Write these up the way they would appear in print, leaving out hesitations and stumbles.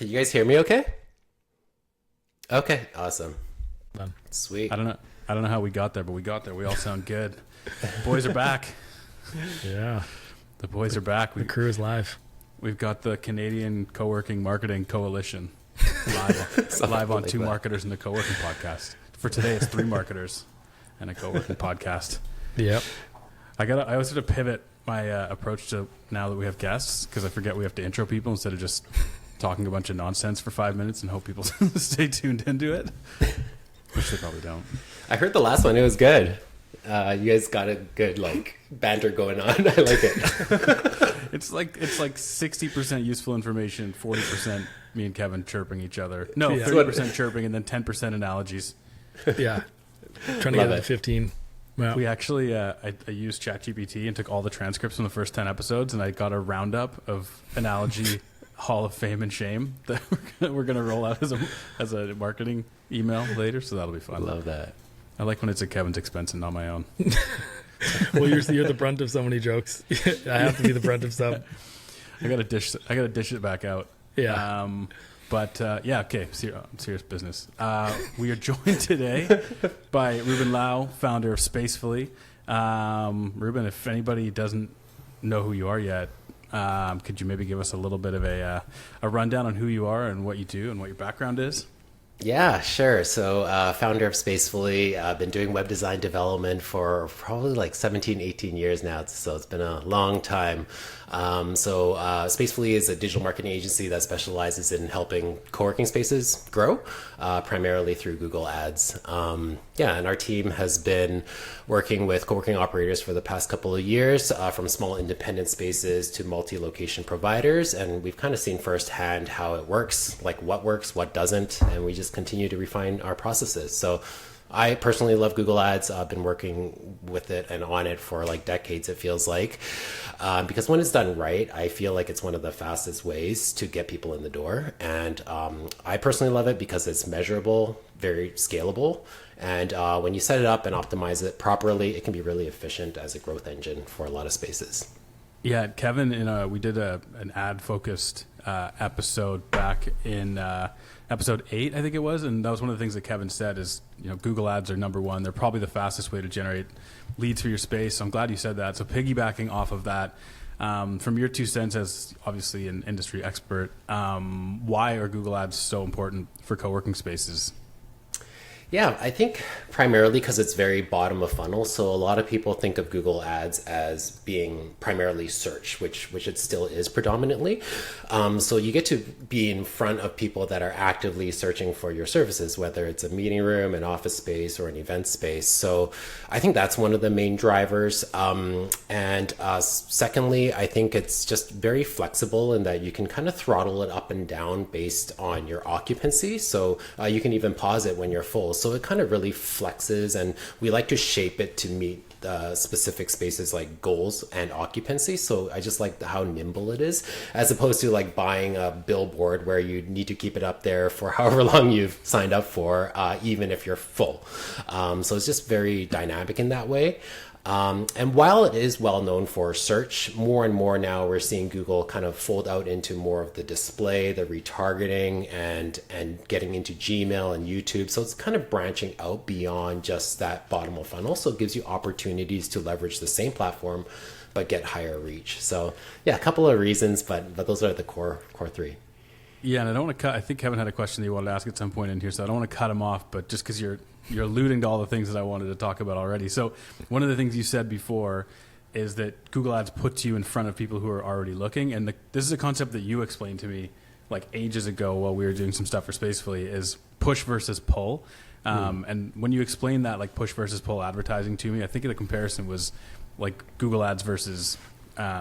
Can you guys hear me okay? Okay, awesome. Done. Sweet. I don't know how we got there, but we got there. We all sound good. The boys are back. Yeah. The boys are back. The crew is live. We've got the Canadian Co-working Marketing Coalition live on like two that. marketers in the Co-working Podcast. For today, it's three marketers and a Co-working Podcast. Yep. I always have to pivot my approach to now that we have guests, because I forget we have to intro people instead of just talking a bunch of nonsense for 5 minutes and hope people stay tuned into it, which they probably don't. I heard the last one. It was good. You guys got a good banter going on. I like it. It's like 60% useful information, 40% me and Kevin chirping each other. No, Yeah. 30% chirping and then 10% analogies. Yeah. Trying to Love get it it. to 15. Well, We actually, I used ChatGPT and took all the transcripts from the first 10 episodes, and I got a roundup of analogy Hall of Fame and Shame that we're going to roll out as a marketing email later, so that'll be fun. Love that. I like when it's at Kevin's expense and not my own. well, you're the brunt of so many jokes. I have to be the brunt of some. I gotta dish it back out. Yeah. Okay, serious business. We are joined today by Reuben Lau, founder of Spacefully. Reuben, if anybody doesn't know who you are yet, could you maybe give us a little bit of a rundown on who you are and what you do and what your background is? Yeah, sure. So founder of Spacefully. I've been doing web design development for probably 17, 18 years now. So it's been a long time. Spacefully is a digital marketing agency that specializes in helping co-working spaces grow, primarily through Google Ads. And our team has been working with co-working operators for the past couple of years, from small independent spaces to multi-location providers. And we've kind of seen firsthand how it works, what doesn't, and we just continue to refine our processes. So I personally love Google Ads. I've been working with it and on it for decades, it feels like. Because when it's done right, I feel like it's one of the fastest ways to get people in the door. And I personally love it because it's measurable, very scalable. And when you set it up and optimize it properly, it can be really efficient as a growth engine for a lot of spaces. Yeah, Kevin, we did an ad-focused episode back in episode 8, I think it was, and that was one of the things that Kevin said is, Google Ads are number one. They're probably the fastest way to generate leads for your space. So I'm glad you said that. So piggybacking off of that, from your 2 cents as obviously an industry expert, why are Google Ads so important for co-working spaces? Yeah, I think primarily because it's very bottom of funnel. So a lot of people think of Google Ads as being primarily search, which it still is predominantly. So you get to be in front of people that are actively searching for your services, whether it's a meeting room, an office space, or an event space. So I think that's one of the main drivers. Secondly, I think it's just very flexible in that you can kind of throttle it up and down based on your occupancy. So you can even pause it when you're full. So it kind of really flexes, and we like to shape it to meet specific spaces like goals and occupancy. So I just like how nimble it is, as opposed to buying a billboard where you need to keep it up there for however long you've signed up for, even if you're full. So it's just very dynamic in that way. And while it is well known for search, more and more now we're seeing Google kind of fold out into more of the display, the retargeting, and getting into Gmail and YouTube. So it's kind of branching out beyond just that bottom of funnel. So it gives you opportunities to leverage the same platform, but get higher reach. So yeah, a couple of reasons, but those are the core 3. Yeah, and I don't want to cut. I think Kevin had a question that he wanted to ask at some point in here, so I don't want to cut him off. But just because you're alluding to all the things that I wanted to talk about already. So one of the things you said before is that Google Ads puts you in front of people who are already looking, and this is a concept that you explained to me ages ago while we were doing some stuff for Spacefully, is push versus pull. And when you explained that push versus pull advertising to me, I think the comparison was Google Ads versus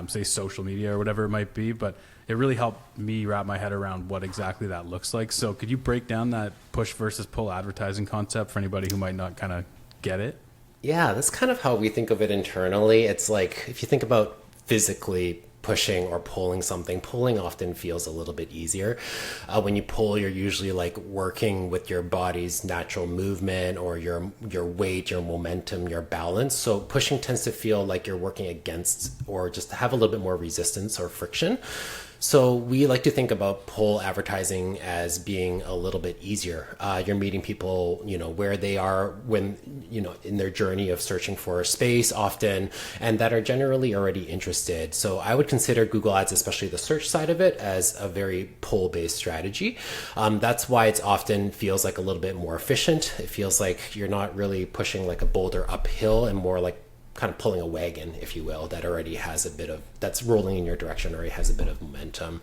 say social media or whatever it might be, but it really helped me wrap my head around what exactly that looks like. So could you break down that push versus pull advertising concept for anybody who might not kind of get it? Yeah, that's kind of how we think of it internally. It's if you think about physically pushing or pulling something, pulling often feels a little bit easier. When you pull, you're usually working with your body's natural movement or your weight, your momentum, your balance. So pushing tends to feel like you're working against or just have a little bit more resistance or friction. So we like to think about pull advertising as being a little bit easier. You're meeting people, where they are when, in their journey of searching for space often, and that are generally already interested. So I would consider Google Ads, especially the search side of it, as a very pull-based strategy. That's why it often feels like a little bit more efficient. It feels like you're not really pushing like a boulder uphill and more like kind of pulling a wagon, if you will, that already has that's rolling in your direction, already has a bit of momentum.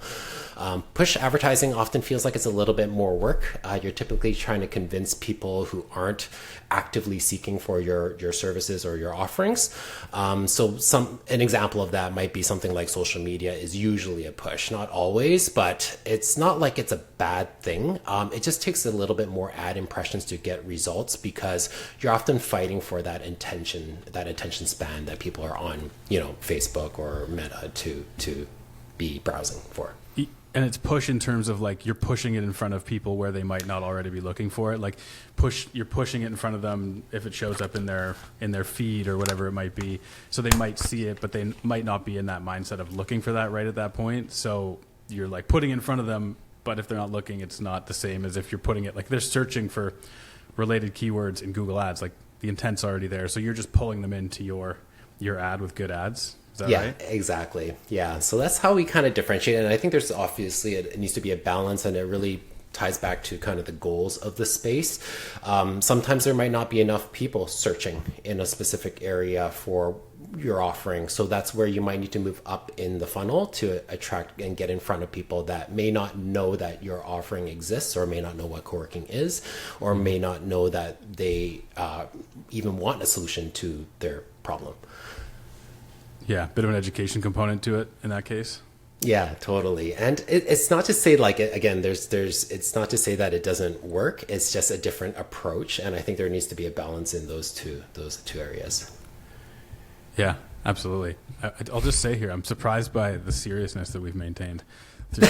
Push advertising often feels like it's a little bit more work. You're typically trying to convince people who aren't actively seeking for your services or your offerings. So an example of that might be something like social media is usually a push, not always, but it's not like it's a bad thing. It just takes a little bit more ad impressions to get results because you're often fighting for that attention span that people are on, Facebook or Meta to be browsing for. And it's push in terms of like you're pushing it in front of people where they might not already be looking for it. Like you're pushing it in front of them if it shows up in their feed or whatever it might be. So they might see it, but they might not be in that mindset of looking for that right at that point. So you're like putting it in front of them, but if they're not looking, it's not the same as if you're putting it like they're searching for related keywords in Google Ads. Like the intent's already there, so you're just pulling them into your ad with good ads. Is that right? Exactly. Yeah. So that's how we kind of differentiate. And I think there's obviously it needs to be a balance, and it really ties back to kind of the goals of the space. Sometimes there might not be enough people searching in a specific area for your offering. So that's where you might need to move up in the funnel to attract and get in front of people that may not know that your offering exists, or may not know what co-working is, or may not know that they even want a solution to their problem. Yeah, bit of an education component to it in that case. Yeah, totally. And it's not to say like, again, it's not to say that it doesn't work. It's just a different approach. And I think there needs to be a balance in those two areas. Yeah, absolutely. I'll just say here, I'm surprised by the seriousness that we've maintained through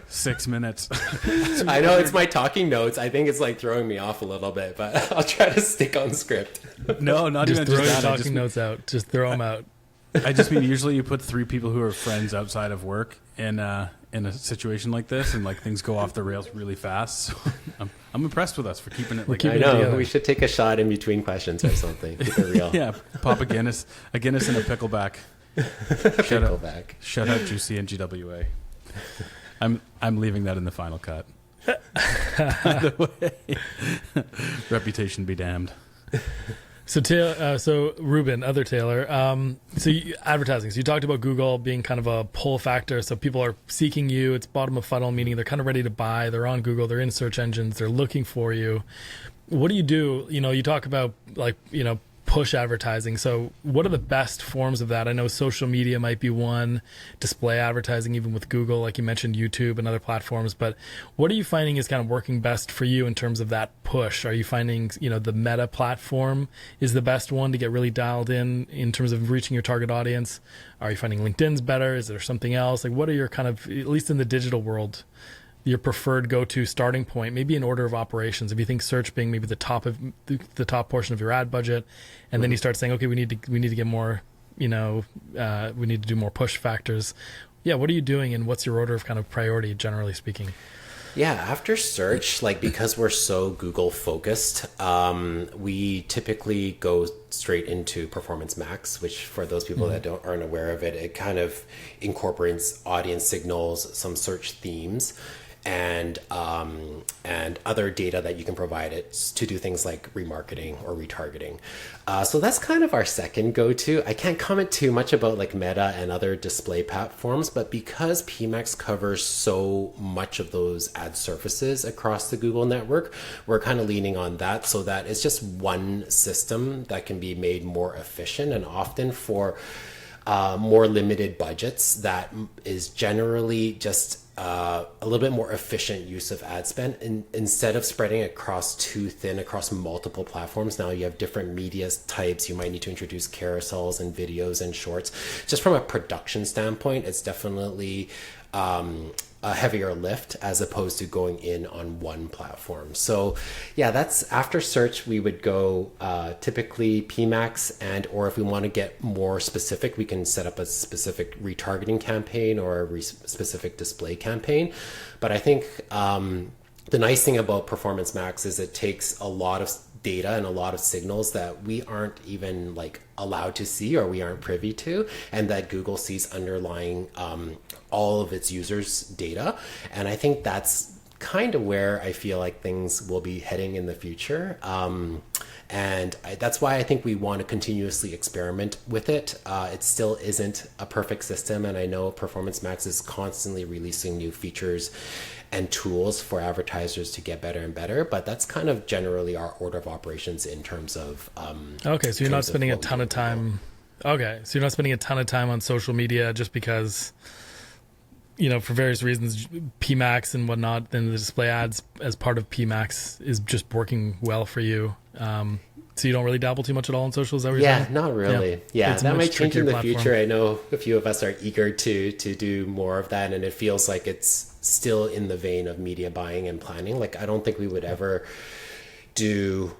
6 minutes. I know it's my talking notes. I think it's like throwing me off a little bit, but I'll try to stick on script. No, not just even throw just your that. talking notes out. Just throw them out. I just mean usually you put 3 people who are friends outside of work in a situation like this, and like things go off the rails really fast. So I'm impressed with us for keeping it. I know we should take a shot in between questions or something. Keep it real. Yeah, pop a Guinness and a pickleback. Shout out Juicy and GWA. I'm leaving that in the final cut. By the way, reputation be damned. So Reuben, other Taylor. Advertising. So you talked about Google being kind of a pull factor. So people are seeking you. It's bottom of funnel, meaning they're kind of ready to buy. They're on Google. They're in search engines. They're looking for you. What do? You talk about push advertising. So what are the best forms of that? I know social media might be one, display advertising, even with Google, like you mentioned, YouTube and other platforms. But what are you finding is kind of working best for you in terms of that push? Are you finding, the Meta platform is the best one to get really dialed in terms of reaching your target audience? Are you finding LinkedIn's better? Is there something else? Like what are your kind of, at least in the digital world, your preferred go-to starting point, maybe in order of operations? If you think search being maybe the top portion of your ad budget, and then you start saying, okay, we need to get more, we need to do more push factors. Yeah, what are you doing, and what's your order of kind of priority, generally speaking? Yeah, after search, because we're so Google focused, we typically go straight into Performance Max, which for those people that aren't aware of it, it kind of incorporates audience signals, some search themes, and other data that you can provide it to do things like remarketing or retargeting. So that's kind of our second go-to. I can't comment too much about Meta and other display platforms, but because PMax covers so much of those ad surfaces across the Google network, we're kind of leaning on that so that it's just one system that can be made more efficient, and often for more limited budgets, that is generally just a little bit more efficient use of ad spend. Instead of spreading across too thin across multiple platforms, now you have different media types. You might need to introduce carousels and videos and shorts. Just from a production standpoint, it's definitely a heavier lift as opposed to going in on one platform. So yeah, that's after search, we would go typically PMAX, and or if we want to get more specific, we can set up a specific retargeting campaign or a specific display campaign. But I think the nice thing about Performance Max is it takes a lot of data and a lot of signals that we aren't even like allowed to see or we aren't privy to, and that Google sees underlying all of its users' data. And I think that's kind of where I feel like things will be heading in the future. That's why I think we want to continuously experiment with it. It still isn't a perfect system, and I know Performance Max is constantly releasing new features and tools for advertisers to get better and better, but that's kind of generally our order of operations in terms of okay, so you're not spending a ton of time. Okay, so you're not spending a ton of time on social media just because, you know, for various reasons, PMAX and whatnot, then the display ads as part of PMAX is just working well for you. So you don't really dabble too much at all in social, is that what you're saying? Not really. Yeah, that might change in the future. I know a few of us are eager to do more of that, and it feels like it's still in the vein of media buying and planning. Like, I don't think we would ever do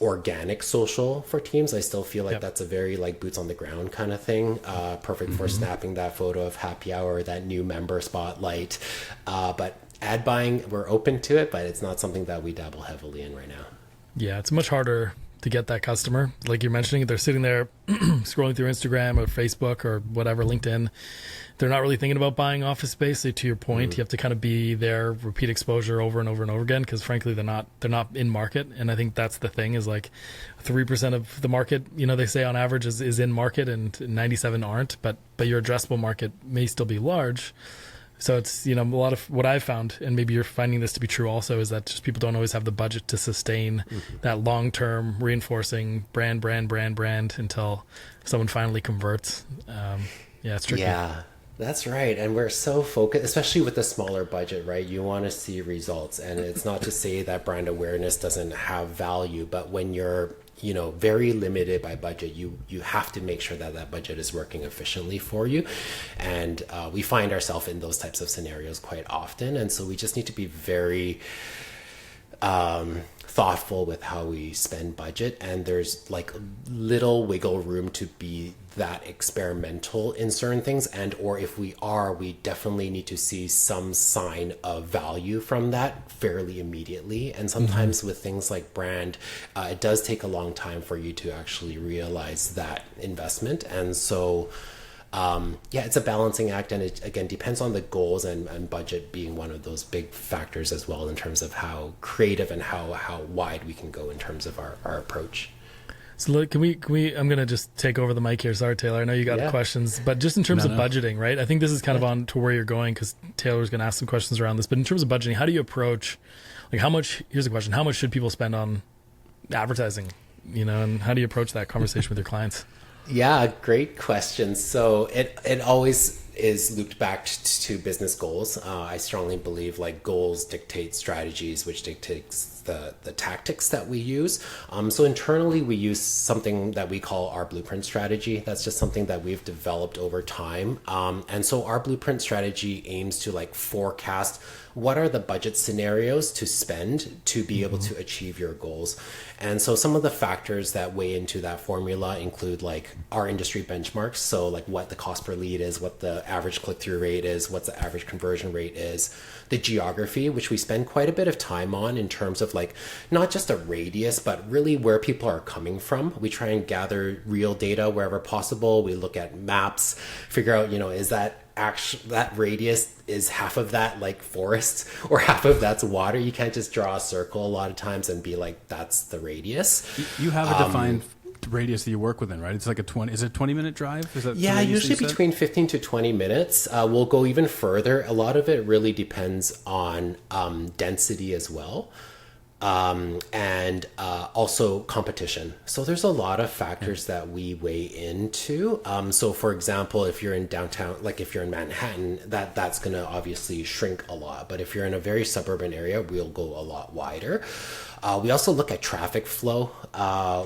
organic social for teams. I still feel like that's a very like boots on the ground kind of thing. Perfect for snapping that photo of happy hour, that new member spotlight. But ad buying, we're open to it, but it's not something that we dabble heavily in right now. Yeah, it's much harder to get that customer. Like you're mentioning, they're sitting there scrolling through Instagram or Facebook or whatever, LinkedIn. They're not really thinking about buying office space. So to your point, you have to kind of be there, repeat exposure over and over and over again, because frankly, they're not in market. And I think that's the thing is like 3% of the market, you know, they say on average is in market and 97 aren't, but your addressable market may still be large. So it's, you know, a lot of what I've found, and maybe you're finding this to be true also, is that just people don't always have the budget to sustain that long-term reinforcing brand until someone finally converts. It's tricky. Yeah, that's right. And we're so focused, especially with the smaller budget, right? You want to see results. And it's not to say that brand awareness doesn't have value, but when you're, you know, very limited by budget, you have to make sure that that budget is working efficiently for you. And we find ourselves in those types of scenarios quite often. And so we just need to be very thoughtful with how we spend budget. And there's like little wiggle room to be that experimental in certain things, and or if we definitely need to see some sign of value from that fairly immediately. And sometimes with things like brand, it does take a long time for you to actually realize that investment. And so it's a balancing act, and it again depends on the goals, and budget being one of those big factors as well in terms of how creative and how wide we can go in terms of our approach. So look, can we? I'm going to just take over the mic here. Sorry, Taylor. I know you got questions, but just in terms of budgeting, right? I think this is kind of on to where you're going, because Taylor's going to ask some questions around this. But in terms of budgeting, how do you approach, like how much, here's a question, how much should people spend on advertising, you know, and how do you approach that conversation with your clients? Yeah, great question. So it always is looped back to business goals. I strongly believe like goals dictate strategies, which dictates the tactics that we use. So internally, we use something that we call our blueprint strategy. That's just something that we've developed over time. And so our blueprint strategy aims to like forecast what are the budget scenarios to spend to be able to achieve your goals. And so some of the factors that weigh into that formula include like our industry benchmarks. So like what the cost per lead is, what the average click-through rate is, what the average conversion rate is, the geography, which we spend quite a bit of time on in terms of like not just a radius, but really where people are coming from. We try and gather real data wherever possible. We look at maps, figure out, you know, is that radius, is half of that like forest or half of that's water? You can't just draw a circle a lot of times and be like, that's the radius. You have a defined radius that you work within, right? It's like is it a 20-minute drive? Is that usually between 15 to 20 minutes. We'll go even further. A lot of it really depends on density as well. and also competition. So there's a lot of factors that we weigh into. So for example, if you're in downtown, like if you're in Manhattan, that's going to obviously shrink a lot. But if you're in a very suburban area, we'll go a lot wider. We also look at traffic flow,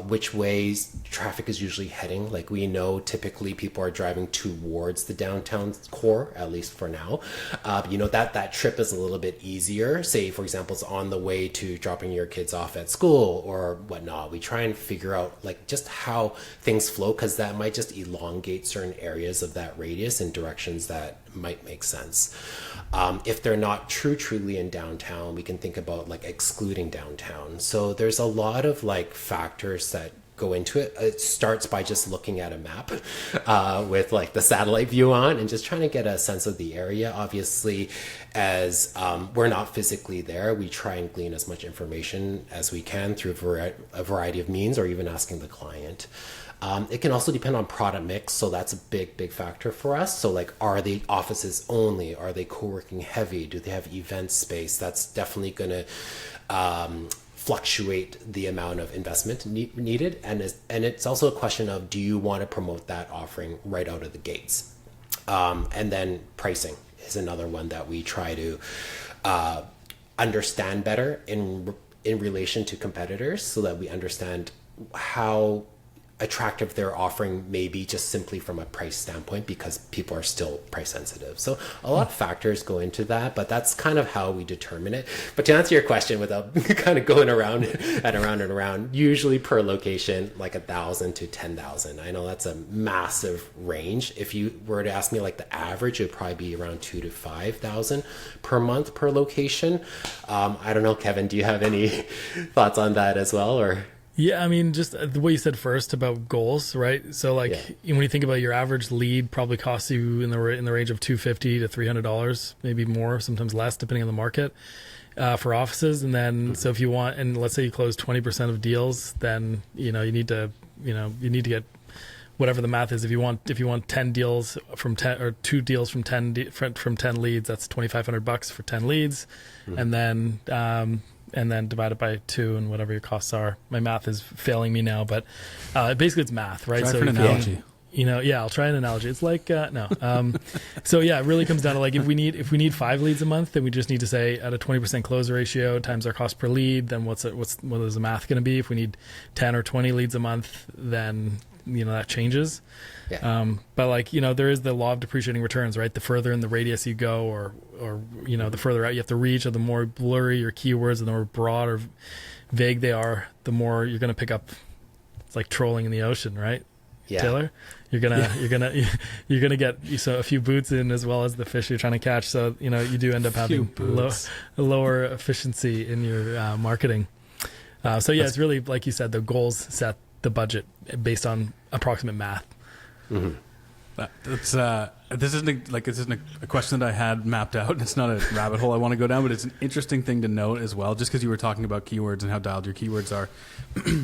which ways traffic is usually heading. Like we know typically people are driving towards the downtown core, at least for now. That trip is a little bit easier. Say, for example, it's on the way to dropping your kids off at school or whatnot. We try and figure out like just how things flow, because that might just elongate certain areas of that radius in directions that might make sense. If they're not truly in downtown, we can think about like excluding downtown. So there's a lot of like factors that go into it. It starts by just looking at a map with like the satellite view on and just trying to get a sense of the area. Obviously, as we're not physically there, we try and glean as much information as we can through a variety of means, or even asking the client. It can also depend on product mix. So that's a big factor for us. So like, are they offices only? Are they co-working heavy? Do they have event space? That's definitely going to fluctuate the amount of investment needed. And it's also a question of, do you want to promote that offering right out of the gates? And then pricing is another one that we try to understand better in relation to competitors, so that we understand how attractive they're offering, maybe just simply from a price standpoint, because people are still price sensitive. So a lot of factors go into that, but that's kind of how we determine it. But to answer your question without kind of going around and around, usually per location, like 1,000 to 10,000. I know that's a massive range. If you were to ask me like the average, it would probably be around 2,000 to 5,000 per month per location. I don't know, Kevin, do you have any thoughts on that as well, or? Yeah, I mean, just the way you said first about goals, right? So, like, when you think about your average lead, probably costs you in the range of $250 to $300, maybe more, sometimes less, depending on the market, for offices. And then, so if you want, and let's say you close 20% of deals, then you need to get whatever the math is. If you want 10 deals from 10, or 2 deals from 10 leads, that's $2,500 for 10 leads, and then divide it by 2 and whatever your costs are. My math is failing me now, but basically it's math, right? Try for an analogy. I'll try an analogy. It's like no. So yeah, it really comes down to like, if we need 5 leads a month, then we just need to say at a 20% close ratio times our cost per lead. Then what is the math going to be? If we need 10 or 20 leads a month, then that changes. Yeah. But like, there is the law of depreciating returns, right? The further in the radius you go, or the further out you have to reach, or the more blurry your keywords and the more broad or vague they are, the more you're going to pick up. It's like trolling in the ocean, right? Yeah. Taylor, you're gonna get a few boots in, as well as the fish you're trying to catch. So you do end up having a lower efficiency in your marketing. It's really, like you said, the goals set the budget based on approximate math. Mm-hmm. This isn't a question that I had mapped out. It's not a rabbit hole I want to go down, but it's an interesting thing to note as well. Just because you were talking about keywords and how dialed your keywords are,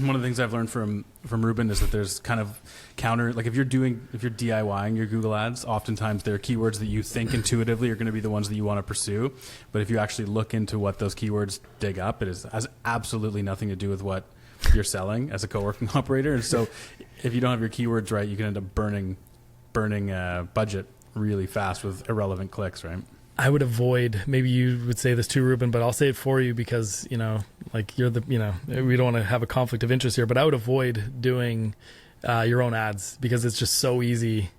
one of the things I've learned from Reuben is that there's kind of counter. Like if you're DIYing your Google ads, oftentimes there are keywords that you think intuitively are going to be the ones that you want to pursue, but if you actually look into what those keywords dig up, has absolutely nothing to do with what you're selling as a co-working operator. And so if you don't have your keywords right, you can end up burning budget really fast with irrelevant clicks, right? I would avoid, maybe you would say this too, Reuben, but I'll say it for you because, like you're we don't want to have a conflict of interest here, but I would avoid doing your own ads, because it's just so easy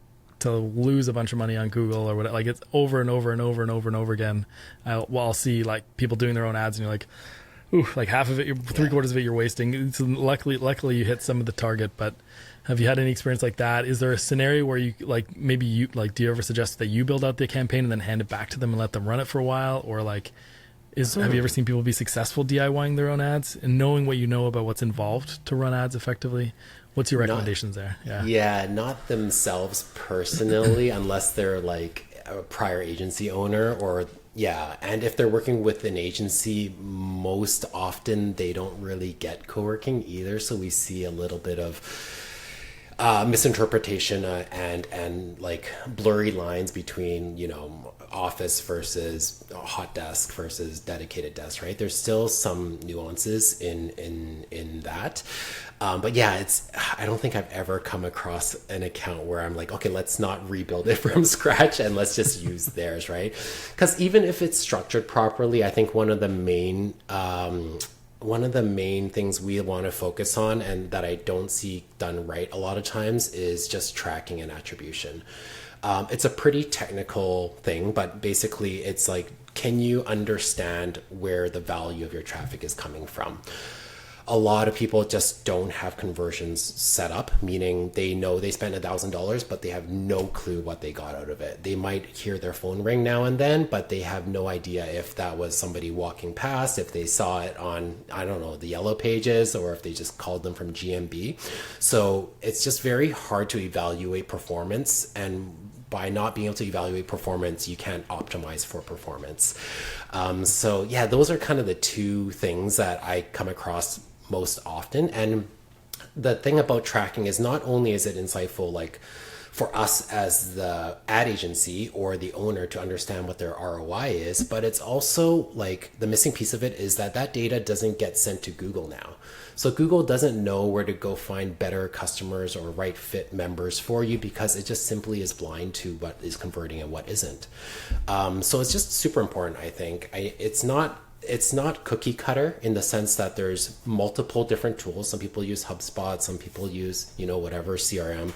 to lose a bunch of money on Google or whatever. Like it's over and over and over and over and over again. I'll see like people doing their own ads and you're like, ooh, like half of it, 3/4 of it you're wasting. So luckily you hit some of the target, but have you had any experience like that? Is there a scenario where you do you ever suggest that you build out the campaign and then hand it back to them and let them run it for a while? Or like, have you ever seen people be successful DIYing their own ads and knowing what you know about what's involved to run ads effectively? What's your recommendations there? Yeah, not themselves personally, unless they're like a prior agency owner or. Yeah, and if they're working with an agency, most often they don't really get co-working either. So we see a little bit of misinterpretation and like blurry lines between office versus a hot desk versus dedicated desk, right? There's still some nuances in that. But yeah, I don't think I've ever come across an account where I'm like, okay, let's not rebuild it from scratch and let's just use theirs, right? Because even if it's structured properly, I think one of the main things we want to focus on, and that I don't see done right a lot of times, is just tracking and attribution. It's a pretty technical thing, but basically it's like, can you understand where the value of your traffic is coming from? A lot of people just don't have conversions set up, meaning they know they spent $1,000, but they have no clue what they got out of it. They might hear their phone ring now and then, but they have no idea if that was somebody walking past, if they saw it on, I don't know, the yellow pages, or if they just called them from GMB. So it's just very hard to evaluate performance, and by not being able to evaluate performance, you can't optimize for performance. So yeah, those are kind of the two things that I come across most often. And the thing about tracking is, not only is it insightful, like for us as the ad agency or the owner to understand what their ROI is, but it's also like the missing piece of it is that data doesn't get sent to Google now. So Google doesn't know where to go find better customers or right fit members for you, because it just simply is blind to what is converting and what isn't. So it's just super important, I think. It's not cookie cutter in the sense that there's multiple different tools. Some people use HubSpot, some people use, whatever CRM.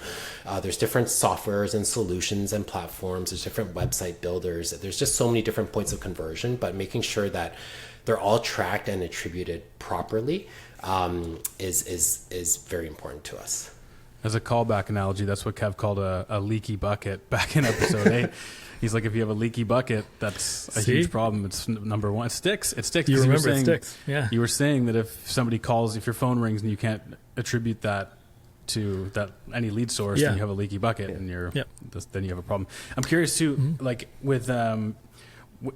There's different softwares and solutions and platforms. There's different website builders. There's just so many different points of conversion, but making sure that they're all tracked and attributed properly is very important to us. As a callback analogy, that's what Kev called a leaky bucket back in episode 8. He's like, if you have a leaky bucket, that's a huge problem. It's number one. It sticks. It sticks. You remember it sticks. Yeah. You were saying that if somebody calls, if your phone rings and you can't attribute that to any lead source, then you have a leaky bucket, and then you have a problem. I'm curious too, like with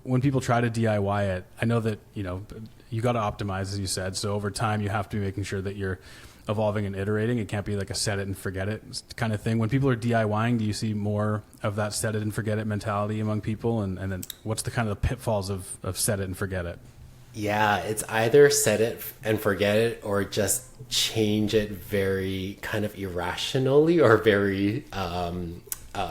when people try to DIY it, I know that you got to optimize, as you said. So over time, you have to be making sure that you're evolving and iterating. It can't be like a set it and forget it kind of thing. When people are DIYing, do you see more of that set it and forget it mentality among people? And then what's the kind of the pitfalls of set it and forget it? Yeah, it's either set it and forget it, or just change it very kind of irrationally or very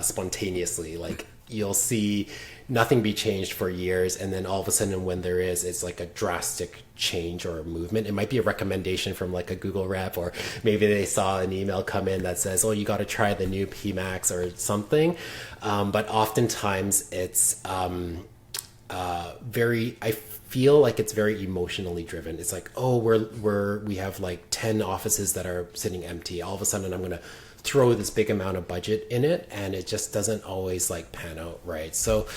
spontaneously. Like you'll see nothing be changed for years, and then all of a sudden when there is, it's like a drastic change or a movement. It might be a recommendation from like a Google rep, or maybe they saw an email come in that says, oh, you got to try the new PMAX or something. But oftentimes it's I feel like it's very emotionally driven. It's like, oh, we have like 10 offices that are sitting empty. All of a sudden I'm going to throw this big amount of budget in it, and it just doesn't always like pan out right. So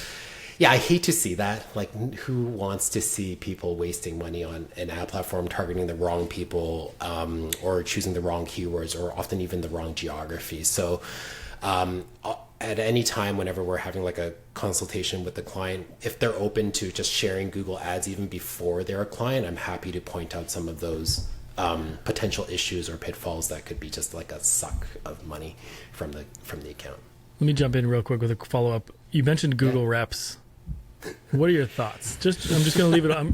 yeah, I hate to see that. Like, who wants to see people wasting money on an ad platform, targeting the wrong people, or choosing the wrong keywords, or often even the wrong geography? So at any time, whenever we're having like a consultation with the client, if they're open to just sharing Google ads even before they're a client, I'm happy to point out some of those potential issues or pitfalls that could be just like a suck of money from the account. Let me jump in real quick with a follow-up. You mentioned Google reps. What are your thoughts? I'm just going to leave it on.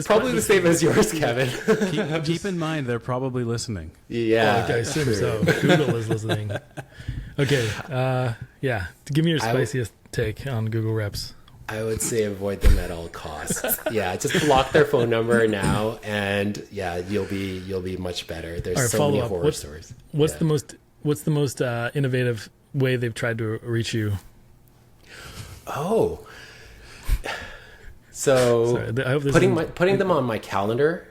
Probably the same as yours, Kevin. Keep in mind, they're probably listening. Yeah. Okay, I assume so. Google is listening. Okay. Give me your spiciest take on Google reps. I would say avoid them at all costs. Yeah, just block their phone number now, and you'll be much better. There's so many horror stories. What's the most innovative way they've tried to reach you? Oh, so sorry, putting them on my calendar.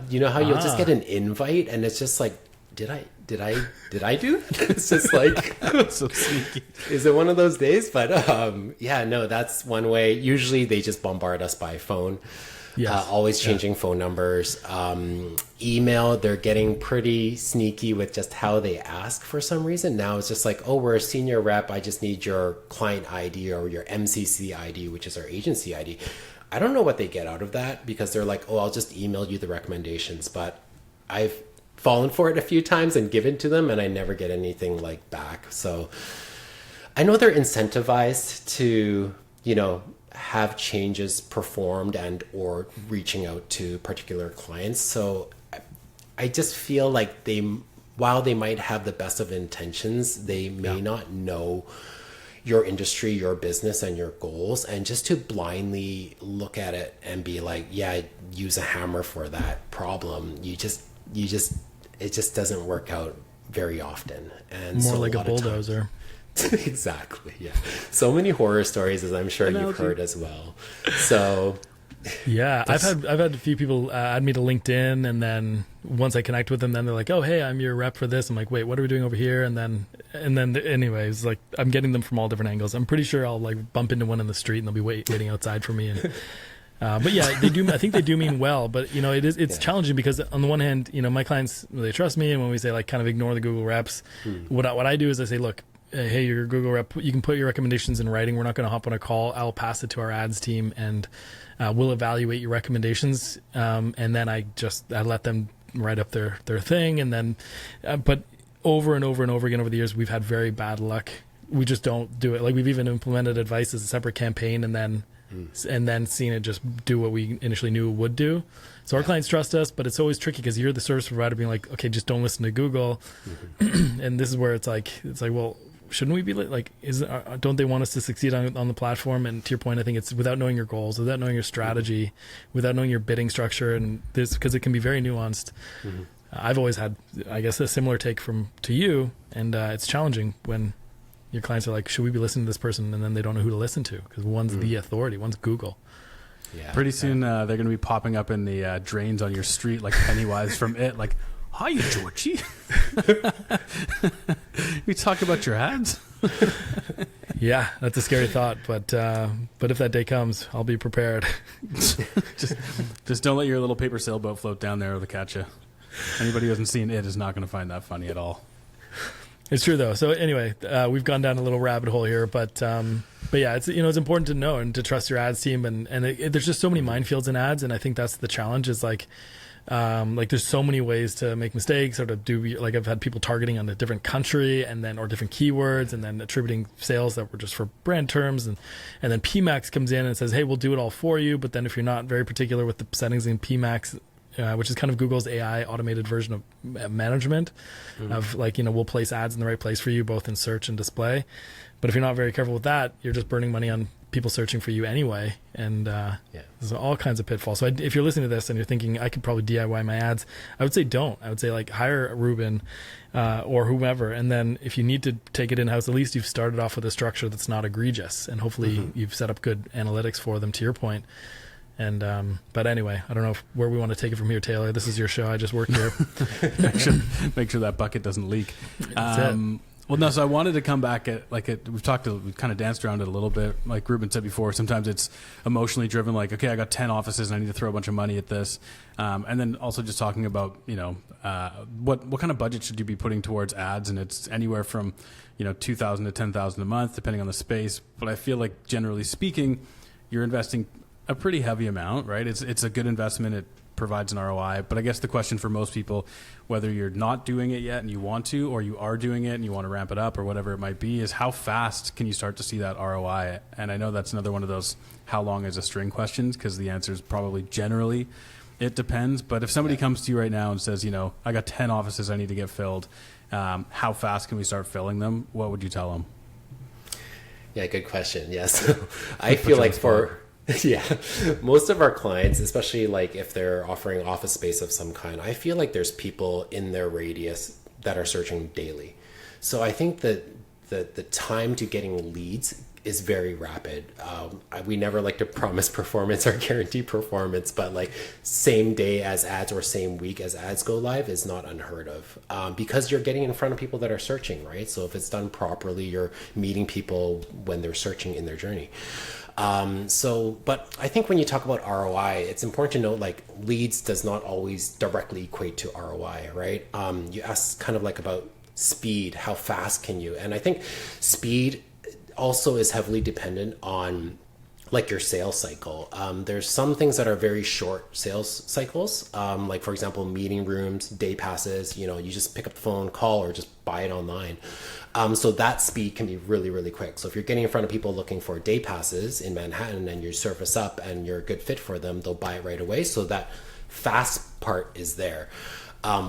You know how you'll just get an invite, and it's just like, did I do? It's just like so sneaky. Is it one of those days? But no, that's one way. Usually they just bombard us by phone. Yes. Always changing phone numbers. Email, they're getting pretty sneaky with just how they ask for some reason. Now it's just like, oh, we're a senior rep. I just need your client ID or your MCC ID, which is our agency ID. I don't know what they get out of that, because they're like, oh, I'll just email you the recommendations. But I've fallen for it a few times and given to them, and I never get anything like back. So I know they're incentivized to, have changes performed and or reaching out to particular clients. So I just feel like while they might have the best of intentions, they may not know your industry, your business, and your goals. And just to blindly look at it and be like, yeah, use a hammer for that problem, it just doesn't work out very often. And More so like a bulldozer. Exactly. Yeah. So many horror stories, as I'm sure you've heard as well. So yeah, I've had a few people add me to LinkedIn, and then once I connect with them, then they're like, "Oh, hey, I'm your rep for this." I'm like, "Wait, what are we doing over here?" And then anyways, like I'm getting them from all different angles. I'm pretty sure I'll like bump into one in the street, and they'll be waiting outside for me. And but yeah, they do. I think they do mean well, but it's challenging because on the one hand, my clients, they trust me, and when we say like kind of ignore the Google reps, what I do is I say, look, hey, you're a Google rep, you can put your recommendations in writing. We're not going to hop on a call. I'll pass it to our ads team, and we'll evaluate your recommendations. And then I let them write up their thing. And then, but over and over and over again over the years, we've had very bad luck. We just don't do it. Like we've even implemented advice as a separate campaign, and then seen it just do what we initially knew it would do. So our clients trust us, but it's always tricky because you're the service provider being like, okay, just don't listen to Google. And this is where it's like, well, shouldn't we be like, don't they want us to succeed on the platform? And to your point, I think it's without knowing your goals, without knowing your strategy, without knowing your bidding structure, and this, because it can be very nuanced. I've always had, I guess, a similar take to you, and it's challenging when your clients are like, should we be listening to this person? And then they don't know who to listen to because one's the authority, one's Google. Yeah. Pretty soon they're going to be popping up in the drains on your street like Pennywise from It, like, "Hiya, Georgie." We talk about your ads. Yeah, that's a scary thought, but if that day comes, I'll be prepared. just don't let your little paper sailboat float down there or they'll catch you. Anybody who hasn't seen It is not going to find that funny at all. It's true though. So anyway, we've gone down a little rabbit hole here, but yeah, it's it's important to know and to trust your ads team, and there's just so many minefields in ads, and I think that's the challenge. Is like there's so many ways to make mistakes or to do, like I've had people targeting on a different country or different keywords and then attributing sales that were just for brand terms, and then PMAX comes in and says, hey, we'll do it all for you, but then if you're not very particular with the settings in PMAX, which is kind of Google's AI automated version of management of like, we'll place ads in the right place for you, both in search and display. But if you're not very careful with that, you're just burning money on people searching for you anyway. And there's all kinds of pitfalls. So if you're listening to this and you're thinking, I could probably DIY my ads, I would say don't. I would say like hire Reuben or whomever. And then if you need to take it in-house, at least you've started off with a structure that's not egregious. And hopefully you've set up good analytics for them, to your point. And but anyway, I don't know where we want to take it from here, Taylor. This is your show. I just work here. make sure that bucket doesn't leak. That's it. Well, no. So I wanted to come back at we've kind of danced around it a little bit. Like Reuben said before, sometimes it's emotionally driven. Like, okay, I got 10 offices and I need to throw a bunch of money at this. And then also just talking about what kind of budget should you be putting towards ads? And it's anywhere from $2,000 to $10,000 a month, depending on the space. But I feel like generally speaking, you're investing a pretty heavy amount, right? It's a good investment. It provides an ROI. But I guess the question for most people, whether you're not doing it yet and you want to, or you are doing it and you want to ramp it up or whatever it might be, is how fast can you start to see that ROI? And I know that's another one of those how long is a string questions, because the answer is probably generally it depends. But if somebody comes to you right now and says, I got 10 offices I need to get filled, how fast can we start filling them? What would you tell them? Yeah, good question. Yes. I feel like most of our clients, especially like if they're offering office space of some kind, I feel like there's people in their radius that are searching daily. So I think that the time to getting leads is very rapid. We never like to promise performance or guarantee performance, but like same day as ads or same week as ads go live is not unheard of, because you're getting in front of people that are searching, right? So if it's done properly, you're meeting people when they're searching in their journey. But I think when you talk about ROI, it's important to note like leads does not always directly equate to ROI, right? You asked kind of like about speed, how fast can you? And I think speed also is heavily dependent on like your sales cycle. There's some things that are very short sales cycles. Like for example, meeting rooms, day passes, you just pick up the phone, call, or just buy it online. So that speed can be really, really quick. So if you're getting in front of people looking for day passes in Manhattan and you surface up and you're a good fit for them, they'll buy it right away. So that fast part is there.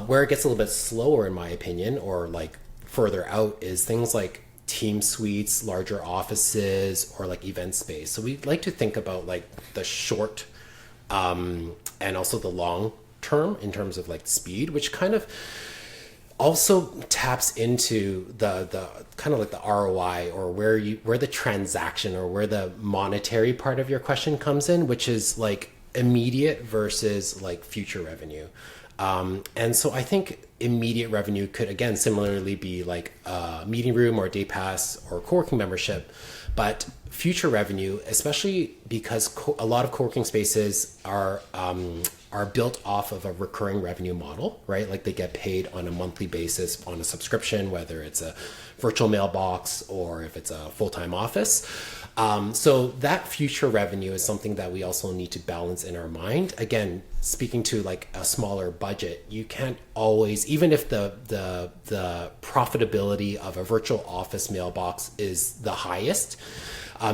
Where it gets a little bit slower, in my opinion, or like further out, is things like team suites, larger offices, or like event space. So we like to think about like the short and also the long term in terms of like speed, which kind of also taps into the kind of like the ROI, or where the transaction or where the monetary part of your question comes in, which is like immediate versus like future revenue. And so I think immediate revenue could, again, similarly be like a meeting room or day pass or co-working membership. But future revenue, especially because a lot of co-working spaces are built off of a recurring revenue model, right? Like they get paid on a monthly basis on a subscription, whether it's a virtual mailbox or if it's a full-time office. So that future revenue is something that we also need to balance in our mind. Again, speaking to like a smaller budget, you can't always, even if the profitability of a virtual office mailbox is the highest,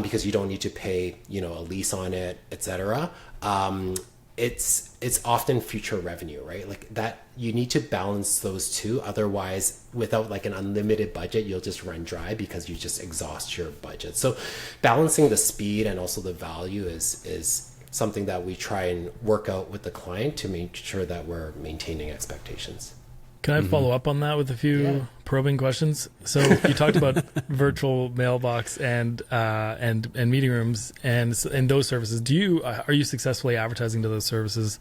because you don't need to pay, a lease on it, etc. It's often future revenue, right? Like that, you need to balance those two. Otherwise, without like an unlimited budget, you'll just run dry because you just exhaust your budget. So balancing the speed and also the value is something that we try and work out with the client to make sure that we're maintaining expectations. Can I follow up on that with a few probing questions? So you talked about virtual mailbox and meeting rooms and those services. Are you successfully advertising to those services?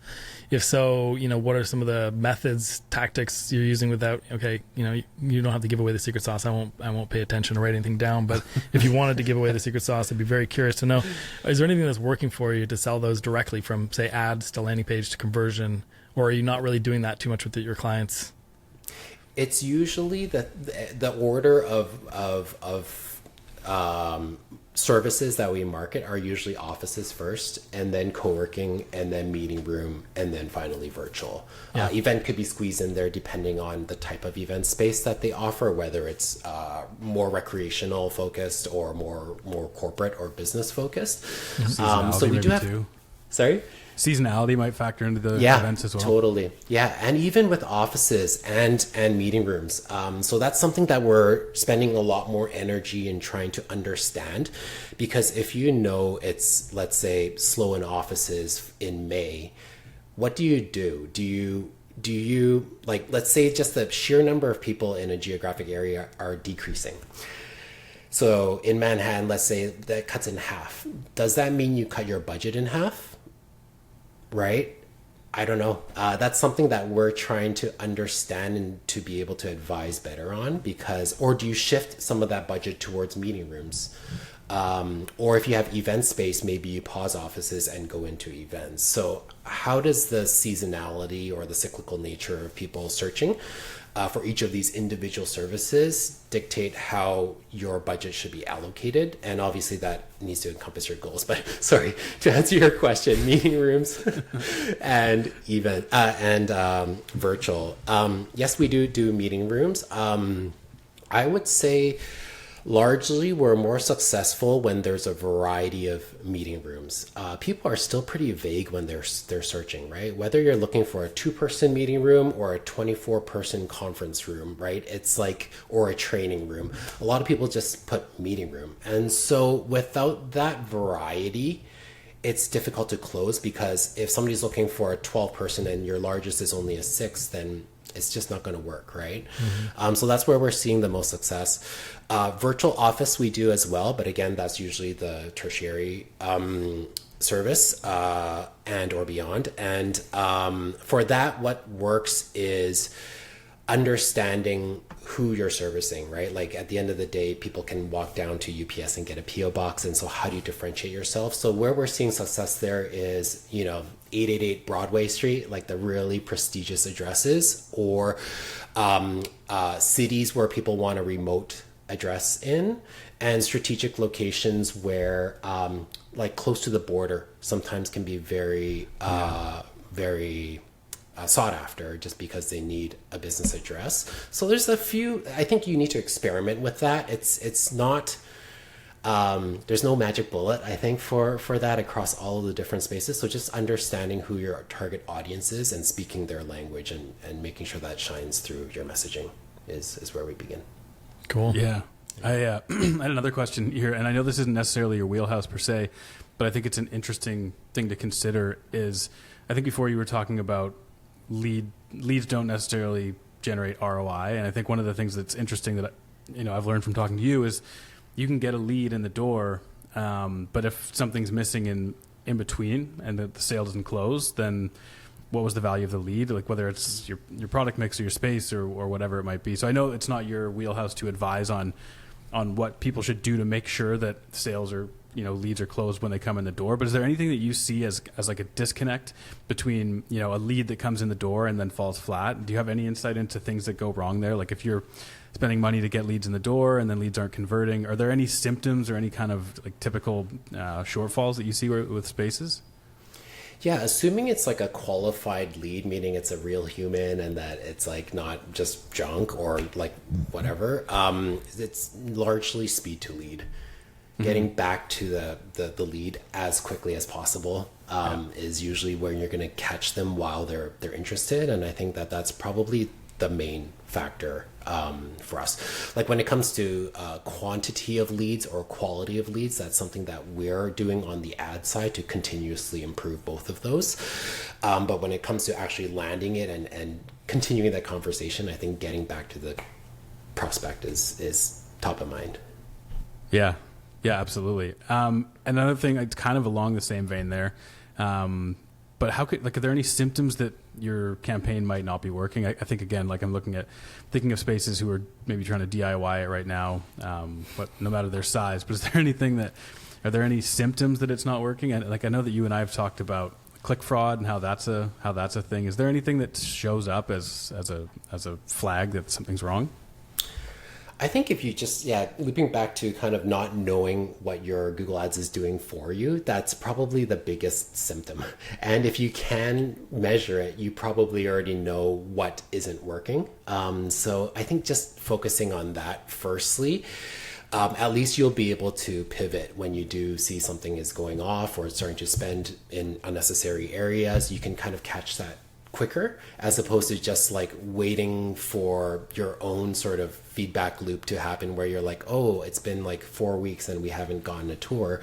If so, what are some of the methods, tactics you're using without? Okay, you don't have to give away the secret sauce. I won't pay attention or write anything down. But if you wanted to give away the secret sauce, I'd be very curious to know. Is there anything that's working for you to sell those directly from, say, ads to landing page to conversion, or are you not really doing that too much with your clients? It's usually the order of services that we market are usually offices first, and then co-working, and then meeting room, and then finally virtual. Event could be squeezed in there depending on the type of event space that they offer, whether it's more recreational focused or more corporate or business focused. So we do have too. Sorry? Seasonality might factor into the events as well. Totally. Yeah. And even with offices and meeting rooms. So that's something that we're spending a lot more energy in trying to understand, because if it's, let's say, slow in offices in May, what do you do? Do you like, let's say just the sheer number of people in a geographic area are decreasing. So in Manhattan, let's say that cuts in half. Does that mean you cut your budget in half? Right? I don't know. That's something that we're trying to understand and to be able to advise better on, or do you shift some of that budget towards meeting rooms? Or if you have event space, maybe you pause offices and go into events. So how does the seasonality or the cyclical nature of people searching for each of these individual services dictate how your budget should be allocated? And obviously that needs to encompass your goals. But sorry, to answer your question, meeting rooms and event virtual. Yes, we do meeting rooms. I would say largely we're more successful when there's a variety of meeting rooms. People are still pretty vague when they're searching, right? Whether you're looking for a 2-person meeting room or a 24-person conference room, right? It's like, or a training room. A lot of people just put meeting room. And so without that variety, it's difficult to close, because if somebody's looking for a 12-person and your largest is only a 6, then it's just not going to work, right? Mm-hmm. So that's where we're seeing the most success. Virtual office we do as well, but again, that's usually the tertiary service and or beyond. And for that, what works is understanding who you're servicing, right? Like at the end of the day, people can walk down to UPS and get a PO box. And so how do you differentiate yourself? So where we're seeing success there is, 888 Broadway Street, like the really prestigious addresses, or cities where people want a remote address in, and strategic locations where like close to the border sometimes can be very very sought after, just because they need a business address. So there's a few, I think you need to experiment with that. It's not, there's no magic bullet, I think, for that across all of the different spaces. So just understanding who your target audience is and speaking their language and making sure that shines through your messaging is where we begin. Cool. Yeah. I had another question here, and I know this isn't necessarily your wheelhouse per se, but I think it's an interesting thing to consider. Is, I think before you were talking about leads don't necessarily generate ROI, and I think one of the things that's interesting that I've learned from talking to you is you can get a lead in the door, but if something's missing in between and the sale doesn't close, then what was the value of the lead? Like whether it's your product mix or your space or whatever it might be. So I know it's not your wheelhouse to advise on what people should do to make sure that sales or leads are closed when they come in the door. But is there anything that you see as like a disconnect between a lead that comes in the door and then falls flat? Do you have any insight into things that go wrong there? Like if you're spending money to get leads in the door and then leads aren't converting, are there any symptoms or any kind of like typical shortfalls that you see with spaces? Yeah, assuming it's like a qualified lead, meaning it's a real human and that it's like not just junk or like whatever, it's largely speed to lead. Getting back to the lead as quickly as possible is usually where you're going to catch them while they're interested, and I think that's probably the main factor for us. Like when it comes to quantity of leads or quality of leads, that's something that we're doing on the ad side to continuously improve both of those. But when it comes to actually landing it and continuing that conversation, I think getting back to the prospect is top of mind. Yeah. Yeah, absolutely. Another thing, it's kind of along the same vein there. But are there any symptoms that your campaign might not be working? I think, again, like I'm thinking of spaces who are maybe trying to DIY it right now, but no matter their size. But are there any symptoms that it's not working? And like I know that you and I have talked about click fraud and how that's a thing. Is there anything that shows up as a flag that something's wrong? I think if you just, looping back to kind of not knowing what your Google Ads is doing for you, that's probably the biggest symptom. And if you can measure it, you probably already know what isn't working. So I think just focusing on that firstly, at least you'll be able to pivot when you do see something is going off or starting to spend in unnecessary areas. You can kind of catch that quicker, as opposed to just like waiting for your own sort of feedback loop to happen where you're like, oh, it's been like 4 weeks and we haven't gotten a tour.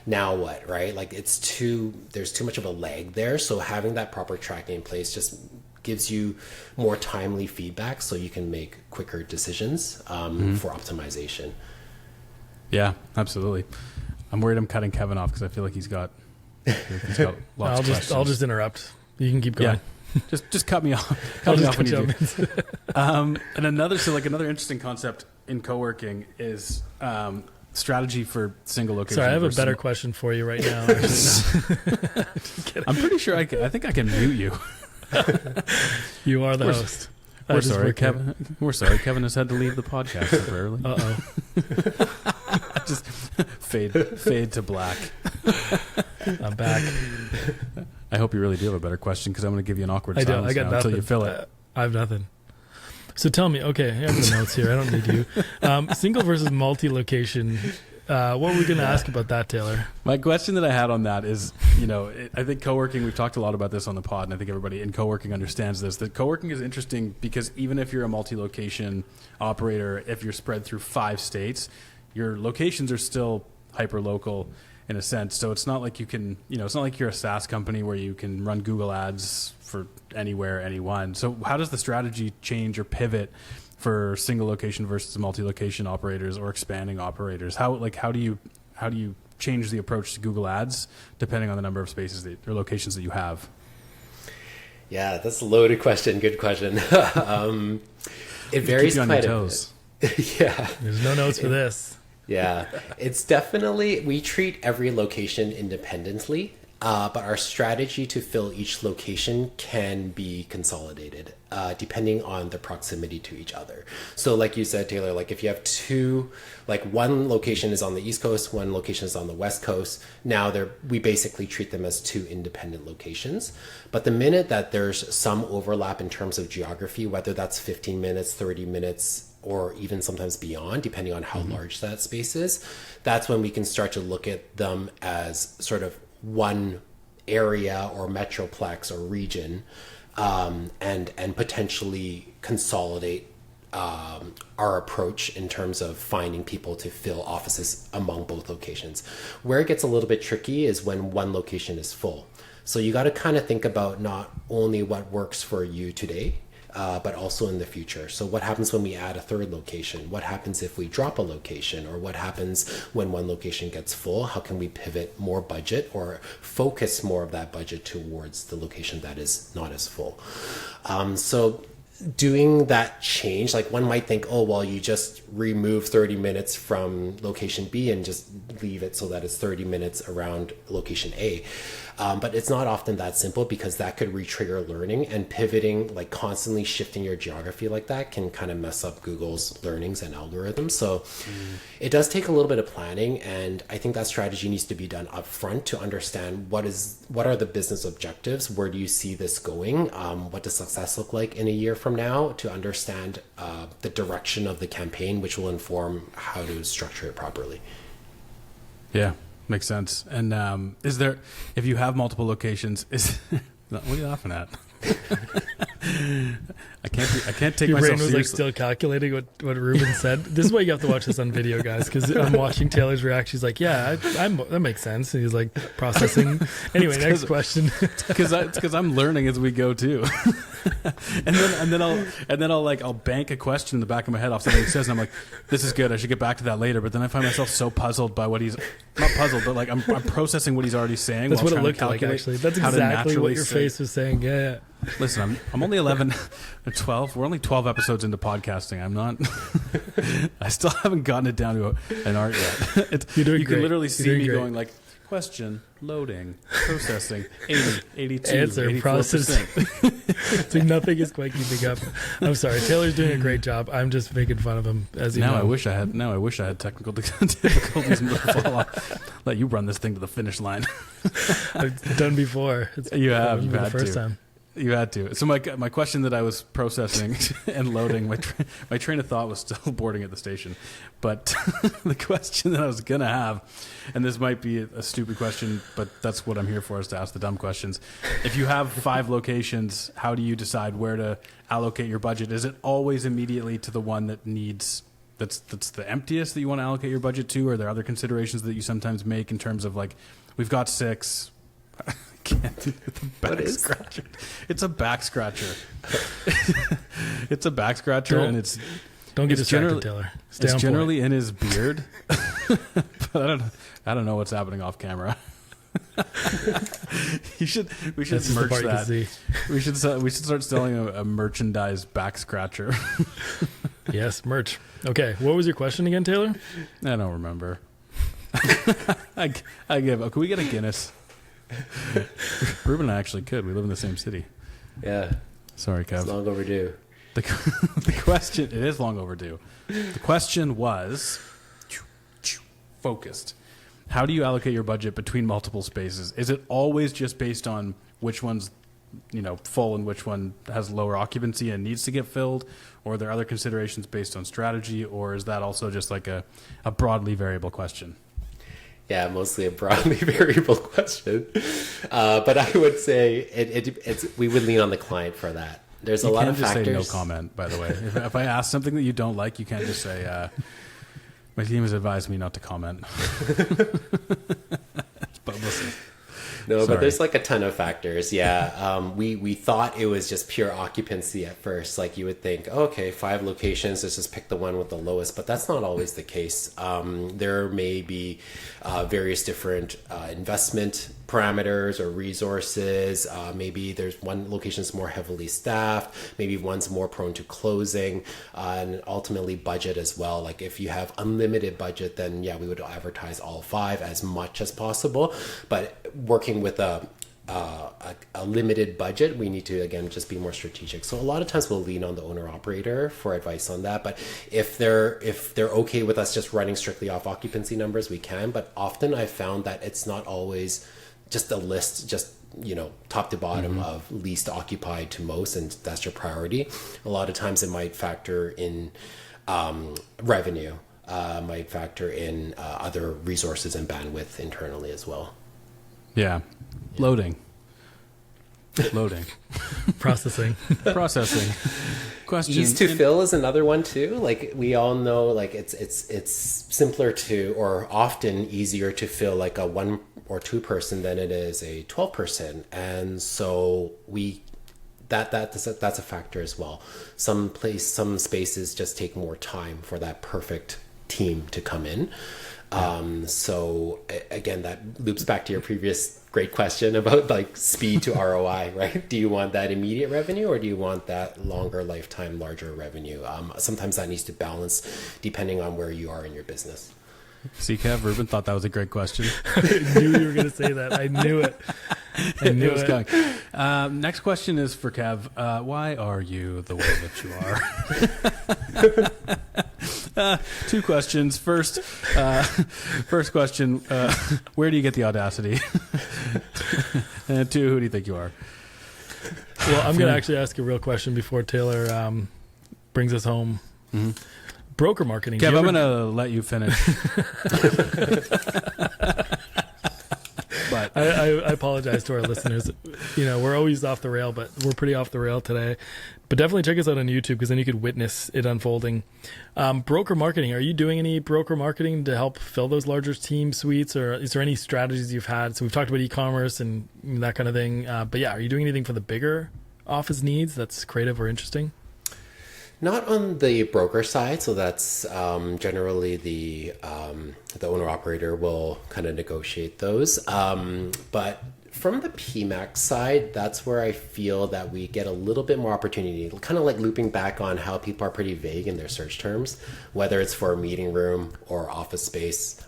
Now what, right? Like there's too much of a lag there. So having that proper tracking in place just gives you more timely feedback so you can make quicker decisions for optimization. Yeah, absolutely. I'm worried I'm cutting Kevin off because I feel like he's got lots of questions. I'll just interrupt. You can keep going. Yeah. Just cut me off. Cut me off when you do. And another interesting concept in co-working is strategy for single location. Sorry, I have a better question for you right now. I'm pretty sure I think I can mute you. You are the host. We're sorry, Kevin. We're sorry, Kevin has had to leave the podcast temporarily. Just fade to black. I'm back. I hope you really do have a better question because I'm going to give you an awkward silence I got nothing. until you fill it. I have nothing. So tell me, okay, I have the notes here. I don't need you. Single versus multi-location. What were we going to ask about that, Taylor? My question that I had on that is, I think co-working, we've talked a lot about this on the pod, and I think everybody in co-working understands this, that co-working is interesting because even if you're a multi-location operator, if you're spread through 5 states, your locations are still hyper-local in a sense. So it's not like you can, it's not like you're a SaaS company where you can run Google ads for anywhere, anyone. So how does the strategy change or pivot for single location versus multi-location operators or expanding operators? How do you change the approach to Google ads depending on the number of spaces or locations that you have? Yeah, that's a loaded question. Good question. It varies quite a bit. Yeah. There's no notes for this. Yeah, it's definitely, we treat every location independently. But our strategy to fill each location can be consolidated depending on the proximity to each other. So like you said, Taylor, like if you have two, like one location is on the East Coast, one location is on the West Coast, now we basically treat them as two independent locations. But the minute that there's some overlap in terms of geography, whether that's 15 minutes, 30 minutes, or even sometimes beyond, depending on how large that space is, that's when we can start to look at them as sort of one area or metroplex or region, and potentially consolidate our approach in terms of finding people to fill offices among both locations. Where it gets a little bit tricky is when one location is full. So you got to kind of think about not only what works for you today, but also in the future. So what happens when we add a third location? What happens if we drop a location? Or what happens when one location gets full? How can we pivot more budget or focus more of that budget towards the location that is not as full? So doing that change, like one might think, oh, well, you just remove 30 minutes from location B and just leave it so that it's 30 minutes around location A. But it's not often that simple, because that could re-trigger learning, and pivoting, like constantly shifting your geography like that, can kind of mess up Google's learnings and algorithms. So it does take a little bit of planning, and I think that strategy needs to be done up front to understand what are the business objectives, where do you see this going, what does success look like in a year from now, to understand the direction of the campaign, which will inform how to structure it properly. Yeah. Makes sense. And is there, if you have multiple locations, what are you laughing at? I can't take Your myself brain was seriously. like still calculating what Reuben said. This is why you have to watch this on video, guys, because I'm watching Taylor's reaction. He's like, yeah, that makes sense. And he's like processing. Anyway, next question. Because I'm learning as we go too. and then I'll bank a question in the back of my head off something he says, and I'm like, this is good, I should get back to that later. But then I find myself so puzzled by what he's not puzzled, but like I'm processing what he's already saying. That's while what it trying looked to like, calculate actually. That's how to exactly what naturally your say. face was saying. Yeah. Listen, I'm only 11 or 12. We're only 12 episodes into podcasting. I'm not. I still haven't gotten it down to an art yet. You're doing you great. can literally see You're me doing great. going like, question, loading, processing, 80, 82, Answer, 84%. process. So nothing is quite keeping up. I'm sorry. Taylor's doing a great job. I'm just making fun of him, as you know. I wish I had technical difficulties in the fall. Let you run this thing to the finish line. I've done before. You have. Even You've the had first to. time. You had to. So my question that I was processing and loading, my train of thought was still boarding at the station. But the question that I was going to have, and this might be a stupid question, but that's what I'm here for, is to ask the dumb questions. If you have 5 locations, how do you decide where to allocate your budget? Is it always immediately to the one that needs, that's the emptiest that you want to allocate your budget to? Or are there other considerations that you sometimes make in terms of like, we've got 6... What is scratcher? It's a back scratcher. It's a back scratcher, and it's Don't get it's distracted, Taylor. Stay it's on generally point. in his beard. But I don't know what's happening off camera. We should That's just the merch part you can that. see. We should start selling a merchandise back scratcher. Yes, merch. Okay, what was your question again, Taylor? I don't remember. I give up. Can we get a Guinness? Reuben and I actually could. We live in the same city. Yeah, Sorry, Kev. it's long overdue. The question, it is long overdue. The question was focused. How do you allocate your budget between multiple spaces? Is it always just based on which one's full and which one has lower occupancy and needs to get filled? Or are there other considerations based on strategy? Or is that also just like a broadly variable question? Yeah, mostly a broadly variable question. But I would say it's we would lean on the client for that. There's a lot of factors. You can't just say no comment, by the way. If I ask something that you don't like, you can't just say, my team has advised me not to comment. But listen. No, Sorry. but there's like a ton of factors. Yeah. We thought it was just pure occupancy at first. Like you would think, okay, 5 locations, let's just pick the one with the lowest, but that's not always the case. There may be various different investment parameters or resources. Maybe there's one location is more heavily staffed, maybe one's more prone to closing, and ultimately budget as well. Like if you have unlimited budget, then yeah, we would advertise all 5 as much as possible. But working with a limited budget, we need to again just be more strategic. So a lot of times we'll lean on the owner operator for advice on that. But if they're okay with us just running strictly off occupancy numbers, we can. But often I found that it's not always just a list, just top to bottom of least occupied to most, and that's your priority. A lot of times it might factor in revenue, might factor in other resources and bandwidth internally as well. Yeah. Loading. Processing. Question. Ease to fill is another one too. Like we all know, like it's simpler to, or often easier to fill like a 1 or 2 person than it is a 12 person. And so that's a factor as well. Some spaces just take more time for that perfect team to come in. So again, that loops back to your previous great question about like speed to ROI, right? Do you want that immediate revenue or do you want that longer lifetime, larger revenue? Sometimes that needs to balance depending on where you are in your business. See, Kev, Reuben thought that was a great question. I knew you were going to say that. I knew it. I knew it was coming. Next question is for Kev. Why are you the way that you are? 2 questions. First question, where do you get the audacity? And 2, who do you think you are? Well, I'm going to actually ask a real question before Taylor brings us home. Mm-hmm. Broker marketing. Kev, I'm going to let you finish. But I apologize to our listeners. We're always off the rail, but we're pretty off the rail today. But definitely check us out on YouTube because then you could witness it unfolding. Broker marketing. Are you doing any broker marketing to help fill those larger team suites, or is there any strategies you've had? So we've talked about e-commerce and that kind of thing. But yeah, are you doing anything for the bigger office needs that's creative or interesting? Not on the broker side, so that's generally the owner operator will kind of negotiate those. But from the PMAX side, that's where I feel that we get a little bit more opportunity, kind of like looping back on how people are pretty vague in their search terms, whether it's for a meeting room or office space.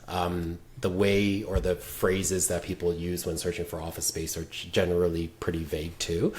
The way or the phrases that people use when searching for office space are generally pretty vague too.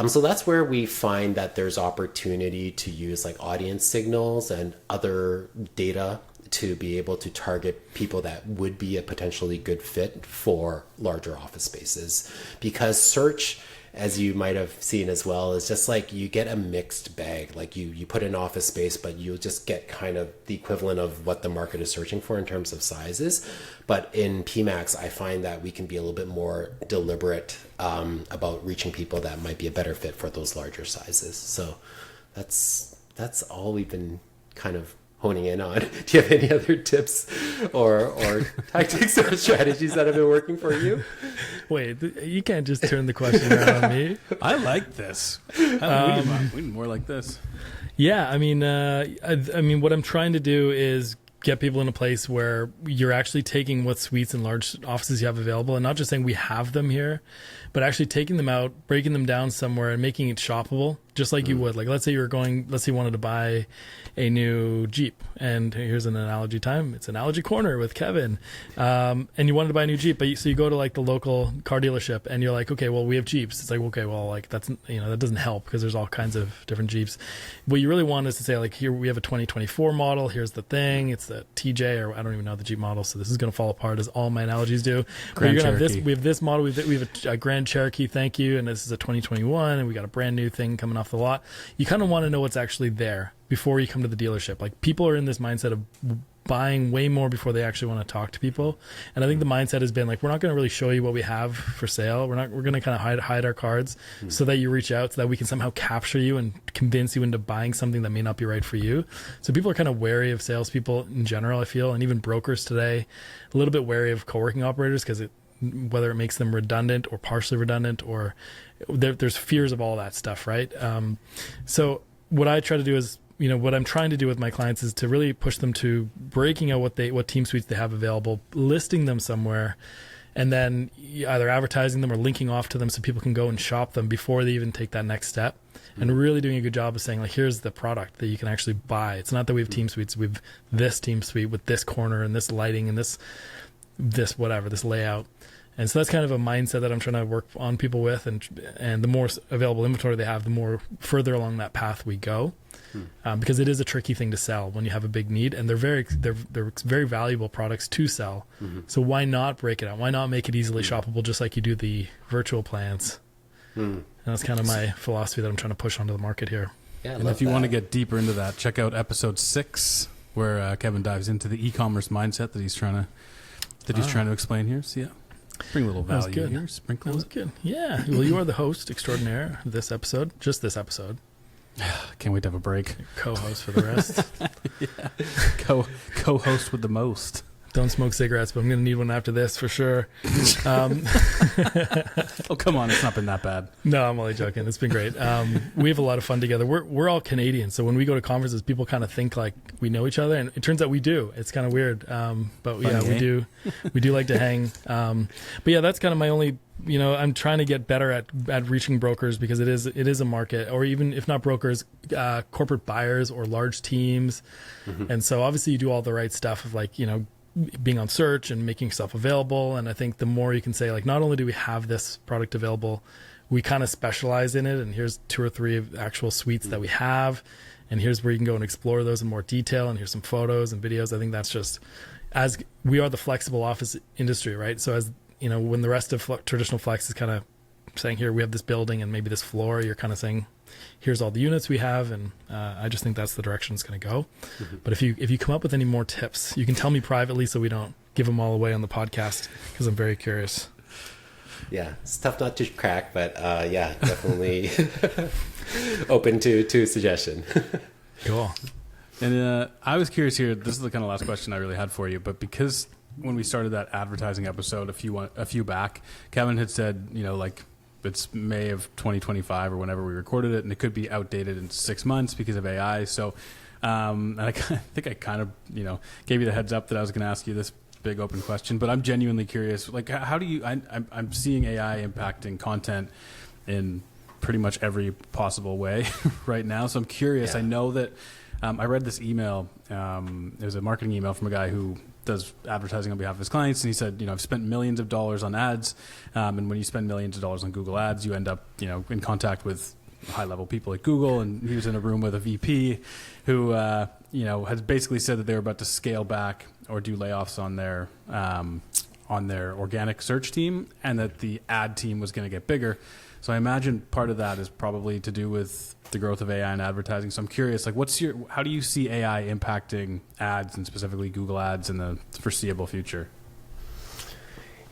So that's where we find that there's opportunity to use like audience signals and other data to be able to target people that would be a potentially good fit for larger office spaces. Because search, as you might have seen as well, is just like you get a mixed bag. Like you put in office space, but you'll just get kind of the equivalent of what the market is searching for in terms of sizes. But in PMAX, I find that we can be a little bit more deliberate about reaching people that might be a better fit for those larger sizes. So that's all we've been kind of honing in on. Do you have any other tips or tactics or strategies that have been working for you? Wait, you can't just turn the question around on me. I like this. We need more like this. Yeah, I mean, what I'm trying to do is get people in a place where you're actually taking what suites and large offices you have available and not just saying we have them here, but actually taking them out, breaking them down somewhere and making it shoppable, just like you would. Like, let's say you wanted to buy a new Jeep, and here's an analogy time. It's Analogy Corner with Kevin. And you wanted to buy a new Jeep, so you go to like the local car dealership and you're like, okay, well, we have Jeeps. It's like, okay, well, like that's, that doesn't help because there's all kinds of different Jeeps. What you really want is to say, like, here we have a 2024 model. Here's the thing. It's the TJ, or I don't even know the Jeep model. So this is going to fall apart as all my analogies do. Grand You're gonna Cherokee. have this, we have this model. We have a Grand Cherokee. Thank you. And this is a 2021 and we got a brand new thing coming off the lot. You kind of want to know what's actually there before you come to the dealership. Like, people are in this mindset of buying way more before they actually want to talk to people. And I think the mindset has been like, we're not going to really show you what we have for sale. We're going to kind of hide our cards so that you reach out, so that we can somehow capture you and convince you into buying something that may not be right for you. So people are kind of wary of salespeople in general, I feel, and even brokers today, a little bit wary of co-working operators because whether it makes them redundant or partially redundant, or there's fears of all that stuff, right? So what I try to do is, what I'm trying to do with my clients is to really push them to breaking out what team suites they have available, listing them somewhere, and then either advertising them or linking off to them so people can go and shop them before they even take that next step. And really doing a good job of saying, like, here's the product that you can actually buy. It's not that we have team suites. We have this team suite with this corner and this lighting and this whatever, this layout. And so that's kind of a mindset that I'm trying to work on people with. And the more available inventory they have, the more further along that path we go. Because it is a tricky thing to sell when you have a big need, and they're very valuable products to sell. So why not break it out? Why not make it easily shoppable, just like you do the virtual plans? And that's kind of my philosophy that I'm trying to push onto the market here. Yeah, and if you want to get deeper into that, check out episode 6, where Kevin dives into the e-commerce mindset that he's trying to explain here. So yeah, bring a little value here. Sprinkle. That was good. Yeah. Well, you are the host extraordinaire of this episode. Just this episode. Can't wait to have a break. Co-host for the rest. Yeah. Co-host with the most. Don't smoke cigarettes, but I'm going to need one after this for sure. Oh, come on. It's not been that bad. No, I'm only joking. It's been great. We have a lot of fun together. We're all Canadians, so when we go to conferences, people kind of think like we know each other, and it turns out we do. It's kind of weird. But yeah, we do like to hang. But yeah, that's kind of my only, I'm trying to get better at reaching brokers, because it is a market, or even if not brokers, corporate buyers or large teams. And so obviously you do all the right stuff of, like, being on search and making yourself available. And I think the more you can say, like, not only do we have this product available, we kind of specialize in it, and here's 2 or 3 of actual suites that we have, and here's where you can go and explore those in more detail, and here's some photos and videos. I think that's just, as we are the flexible office industry, right? So as when the rest of traditional flex is kind of saying, here we have this building and maybe this floor, you're kind of saying, here's all the units we have. And I just think that's the direction it's going to go. But if you come up with any more tips, you can tell me privately so we don't give them all away on the podcast, because I'm very curious. Yeah, it's tough not to crack, but yeah, definitely open to suggestion. Cool. And I was curious here, this is the kind of last question I really had for you, but because when we started that advertising episode a few back, Kevin had said, like, it's May of 2025 or whenever we recorded it, and it could be outdated in 6 months because of AI. So, and I think I kind of, gave you the heads up that I was going to ask you this big open question, but I'm genuinely curious. Like, how do you? I'm seeing AI impacting content in pretty much every possible way right now. So I'm curious. Yeah. I know that I read this email. It was a marketing email from a guy who does advertising on behalf of his clients, and he said, I've spent millions of dollars on ads, and when you spend millions of dollars on Google Ads, you end up, in contact with high-level people at Google. And he was in a room with a VP who, has basically said that they were about to scale back or do layoffs on their organic search team, and that the ad team was going to get bigger. So I imagine part of that is probably to do with the growth of AI and advertising. So I'm curious, like, how do you see AI impacting ads, and specifically Google Ads, in the foreseeable future?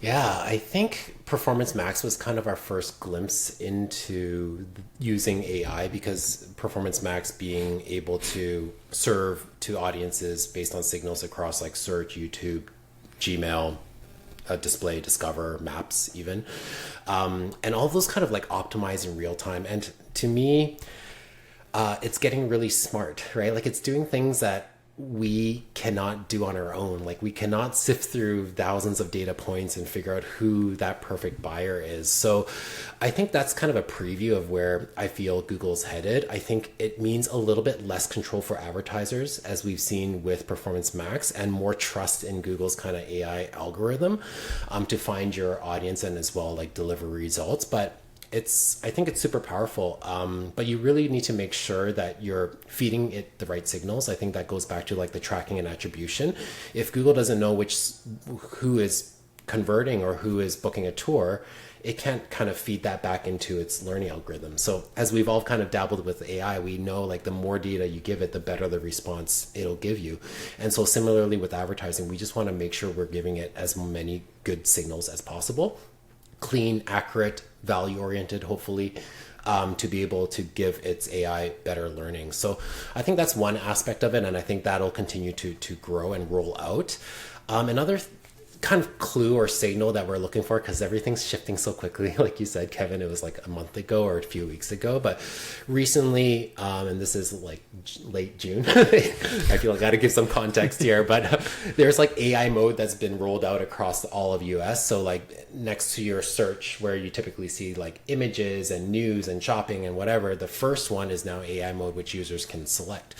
Yeah, I think Performance Max was kind of our first glimpse into using AI, because Performance Max being able to serve to audiences based on signals across, like, search, YouTube, Gmail, display, discover, maps even, and all those kind of, like, optimize in real time. And to me, it's getting really smart, right? Like, it's doing things that we cannot do on our own. Like, we cannot sift through thousands of data points and figure out who that perfect buyer is. So I think that's kind of a preview of where I feel Google's headed. I think it means a little bit less control for advertisers, as we've seen with Performance Max, and more trust in Google's kind of AI algorithm to find your audience and as well, like, deliver results. But I think it's super powerful, but you really need to make sure that you're feeding it the right signals. I think that goes back to, like, the tracking and attribution. If Google doesn't know who is converting or who is booking a tour, it can't kind of feed that back into its learning algorithm. So as we've all kind of dabbled with AI, we know, like, the more data you give it, the better the response it'll give you. And so similarly with advertising, we just want to make sure we're giving it as many good signals as possible. Clean, accurate, value-oriented, hopefully, to be able to give its AI better learning. So I think that's one aspect of it, and I think that'll continue to grow and roll out. Another kind of clue or signal that we're looking for, because everything's shifting so quickly. Like you said, Kevin, it was like a month ago or a few weeks ago, but recently, and this is like late June, I feel like I got to give some context here, but there's like AI mode that's been rolled out across all of US. So like next to your search where you typically see like images and news and shopping and whatever, the first one is now AI mode, which users can select.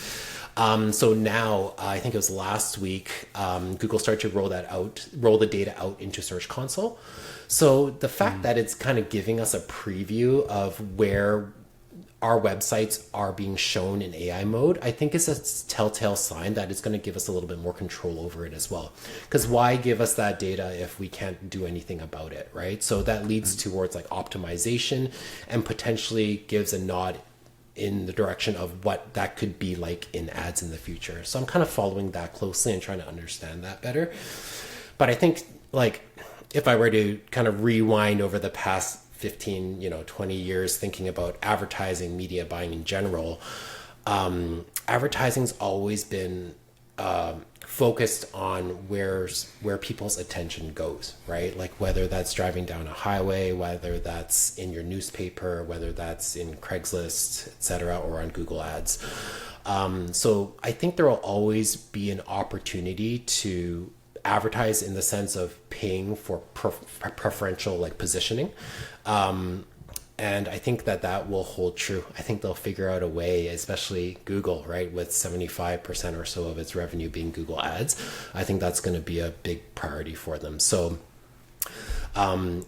So now, I think it was last week, Google started to roll the data out into Search Console. So the fact that it's kind of giving us a preview of where our websites are being shown in AI mode, I think is a telltale sign that it's going to give us a little bit more control over it as well. Because why give us that data if we can't do anything about it, right? So that leads towards like optimization, and potentially gives a nod in the direction of what that could be like in ads in the future. So I'm kind of following that closely and trying to understand that better. But I think like if I were to kind of rewind over the past 15, 20 years thinking about advertising, media buying in general, advertising's always been focused on where people's attention goes, right? Like whether that's driving down a highway, whether that's in your newspaper, whether that's in Craigslist, etc., or on Google Ads. So I think there will always be an opportunity to advertise in the sense of paying for preferential like positioning. And I think that will hold true. I think they'll figure out a way, especially Google, right? With 75% or so of its revenue being Google Ads. I think that's going to be a big priority for them. So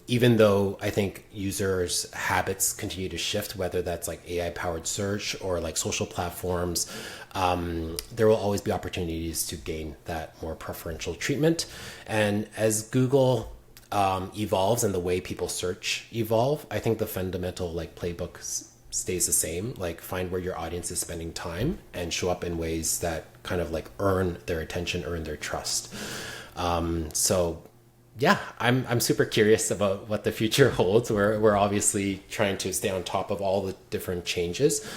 even though I think users' habits continue to shift, whether that's like AI-powered search or like social platforms, there will always be opportunities to gain that more preferential treatment. And as Google evolves and the way people search evolve, I think the fundamental like playbook stays the same. Like find where your audience is spending time and show up in ways that kind of like earn their attention, earn their trust. So yeah, I'm super curious about what the future holds. We're obviously trying to stay on top of all the different changes.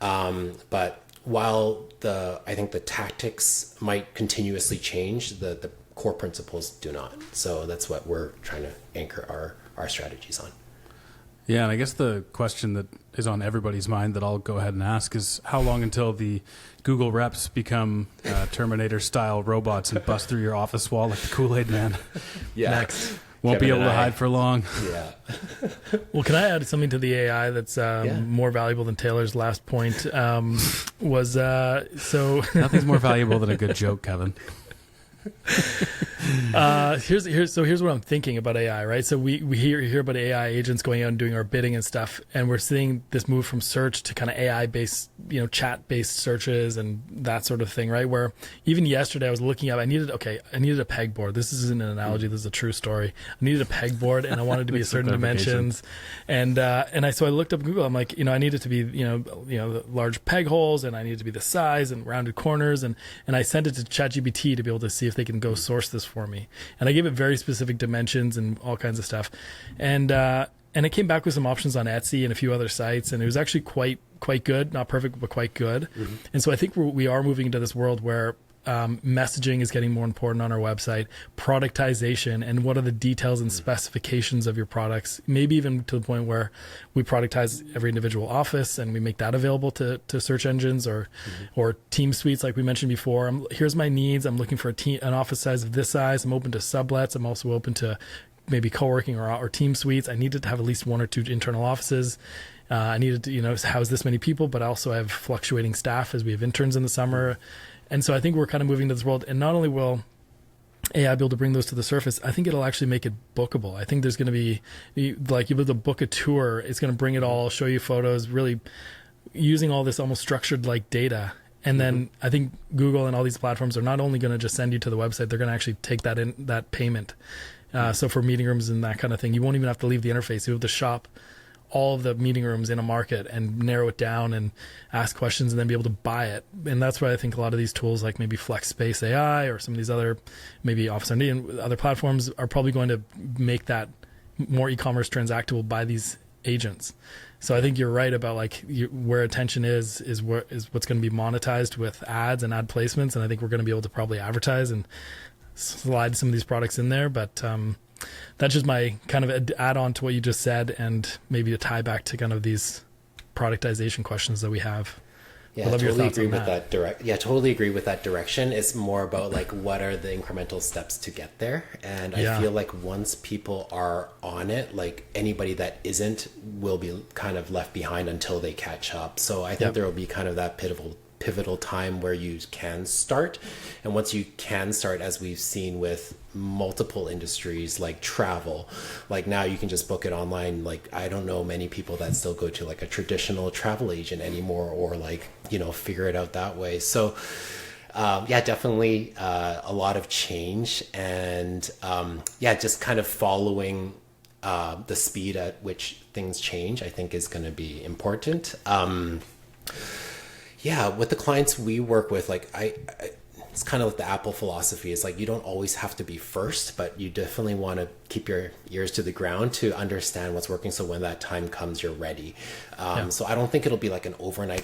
But while I think the tactics might continuously change, the core principles do not. So that's what we're trying to anchor our strategies on. Yeah, and I guess the question that is on everybody's mind that I'll go ahead and ask is how long until the Google reps become Terminator-style robots and bust through your office wall like the Kool-Aid Man? Yeah. Next. Won't Kevin be able to hide for long. Yeah. Well, can I add something to the AI that's more valuable than Taylor's last point? So nothing's more valuable than a good joke, Kevin. Here's what I'm thinking about AI, right? So we hear about AI agents going out and doing our bidding and stuff, and we're seeing this move from search to kind of AI based, chat based searches and that sort of thing, right? Where even yesterday I was looking up, I needed a pegboard. This isn't an analogy, this is a true story. I needed a pegboard and I wanted to be a certain dimensions, and so I looked up Google. I'm like, I need it to be large peg holes, and I need it to be the size and rounded corners, and I sent it to ChatGPT to be able to see if they can go source this for me. And I gave it very specific dimensions and all kinds of stuff. And it came back with some options on Etsy and a few other sites. And it was actually quite good, not perfect, but quite good. Mm-hmm. And so I think we are moving into this world where messaging is getting more important on our website, productization, and what are the details and specifications of your products, maybe even to the point where we productize every individual office and we make that available to search engines or team suites like we mentioned before. Here's my needs. I'm looking for an office size of this size. I'm open to sublets. I'm also open to maybe co-working or team suites. I needed to have at least one or two internal offices. I needed to house this many people, but also I have fluctuating staff as we have interns in the summer. And so I think we're kind of moving to this world, and not only will AI be able to bring those to the surface, I think it'll actually make it bookable. I think there's going to be, like, you'll be able to book a tour. It's going to bring it all, show you photos, really using all this almost structured like data. And then I think Google and all these platforms are not only going to just send you to the website, they're going to actually take that payment. So for meeting rooms and that kind of thing, you won't even have to leave the interface. You'll have to shop all of the meeting rooms in a market and narrow it down and ask questions and then be able to buy it. And that's why I think a lot of these tools like maybe FlexSpace AI or some of these other, maybe Office R&D and other platforms are probably going to make that more e-commerce transactable by these agents. So I think you're right about where attention is what's going to be monetized with ads and ad placements. And I think we're going to be able to probably advertise and slide some of these products in there. But that's just my kind of add on to what you just said, and maybe to tie back to kind of these productization questions that we have. Yeah, I totally agree with that. Totally agree with that direction. It's more about like what are the incremental steps to get there, and I feel like once people are on it, like anybody that isn't will be kind of left behind until they catch up. So I think there will be kind of that pivotal time where you can start, and once you can start, as we've seen with multiple industries like travel, like now you can just book it online. Like I don't know many people that still go to like a traditional travel agent anymore, or like, you know, figure it out that way. So definitely a lot of change, and just kind of following the speed at which things change, I think is going to be important. With the clients we work with, like it's kind of like the Apple philosophy is like, you don't always have to be first, but you definitely want to keep your ears to the ground to understand what's working. So when that time comes, you're ready. So I don't think it'll be like an overnight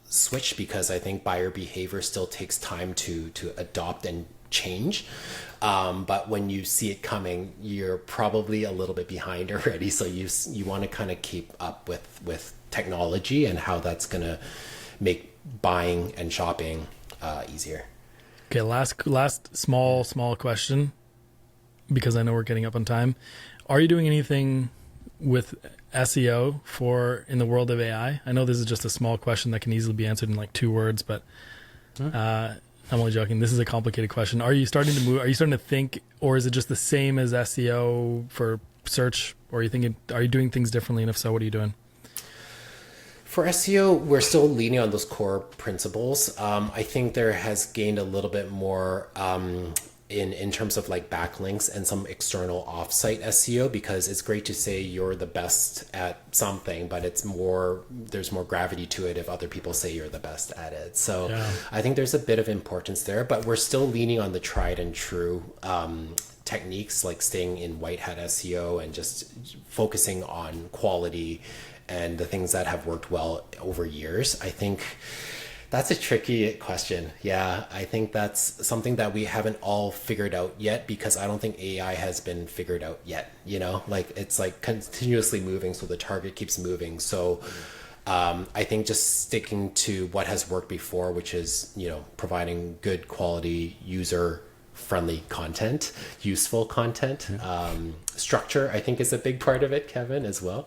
switch, because I think buyer behavior still takes time to adopt and change. But when you see it coming, you're probably a little bit behind already. So you want to kind of keep up with technology and how that's going to make buying and shopping easier. Okay, last small question, because I know we're getting up on time. Are you doing anything with SEO in the world of AI? I know this is just a small question that can easily be answered in like 2 words, but I'm only joking. This is a complicated question. Are you starting to move? Are you starting to think, or is it just the same as SEO for search? Or are you doing things differently? And if so, what are you doing? For SEO, we're still leaning on those core principles. I think there has gained a little bit more in terms of like backlinks and some external offsite SEO, because it's great to say you're the best at something, but there's more gravity to it if other people say you're the best at it. So I think there's a bit of importance there, but we're still leaning on the tried and true techniques, like staying in white hat SEO and just focusing on quality and the things that have worked well over years. I think that's a tricky question. Yeah, I think that's something that we haven't all figured out yet, because I don't think AI has been figured out yet. You know, like it's like continuously moving, so the target keeps moving. So I think just sticking to what has worked before, which is, you know, providing good quality user friendly content, useful content, structure, I think is a big part of it, Kevin, as well.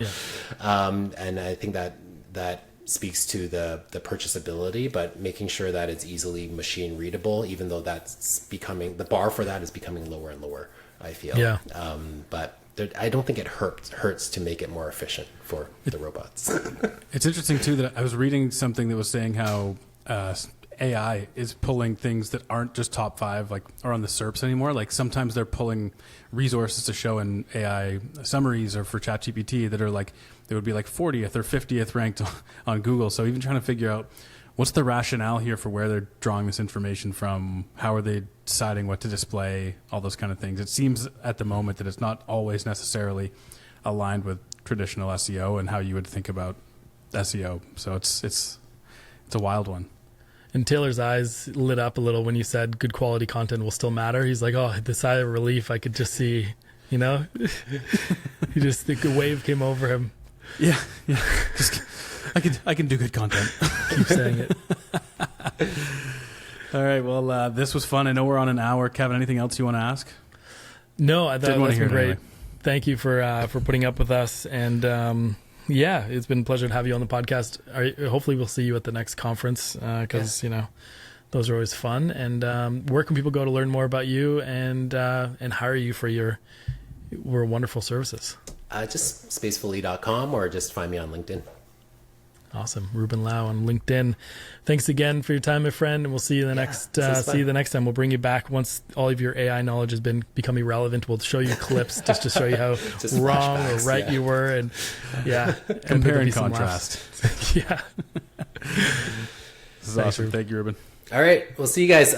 And I think that speaks to the purchasability, but making sure that it's easily machine readable, even though the bar for that is becoming lower and lower, I feel. But I don't think it hurts to make it more efficient for the robots. It's interesting too that I was reading something that was saying how AI is pulling things that aren't just top 5, like, or on the SERPs anymore. Like sometimes they're pulling resources to show in AI summaries or for ChatGPT that are like, they would be like 40th or 50th ranked on Google. So even trying to figure out what's the rationale here for where they're drawing this information from, how are they deciding what to display, all those kind of things. It seems at the moment that it's not always necessarily aligned with traditional SEO and how you would think about SEO. So it's a wild one. And Taylor's eyes lit up a little when you said good quality content will still matter. He's like, oh, the sigh of relief I could just see, you know? He just, the wave came over him. Yeah. Just, I can do good content. Keep saying it. All right. Well, this was fun. I know we're on an hour. Kevin, anything else you want to ask? No, I thought that's been great. Anyway. Thank you for putting up with us. And it's been a pleasure to have you on the podcast. Hopefully we'll see you at the next conference, because you know, those are always fun. And where can people go to learn more about you and hire you for your wonderful services? Just spacefully.com, or just find me on LinkedIn. Awesome. Reuben Lau on LinkedIn. Thanks again for your time, my friend. And we'll see you the next time. We'll bring you back once all of your AI knowledge has become irrelevant. We'll show you clips just to show you how wrong or right you were. And compare and contrast. Yeah. This is awesome. Thank you, Reuben. All right. We'll see you guys.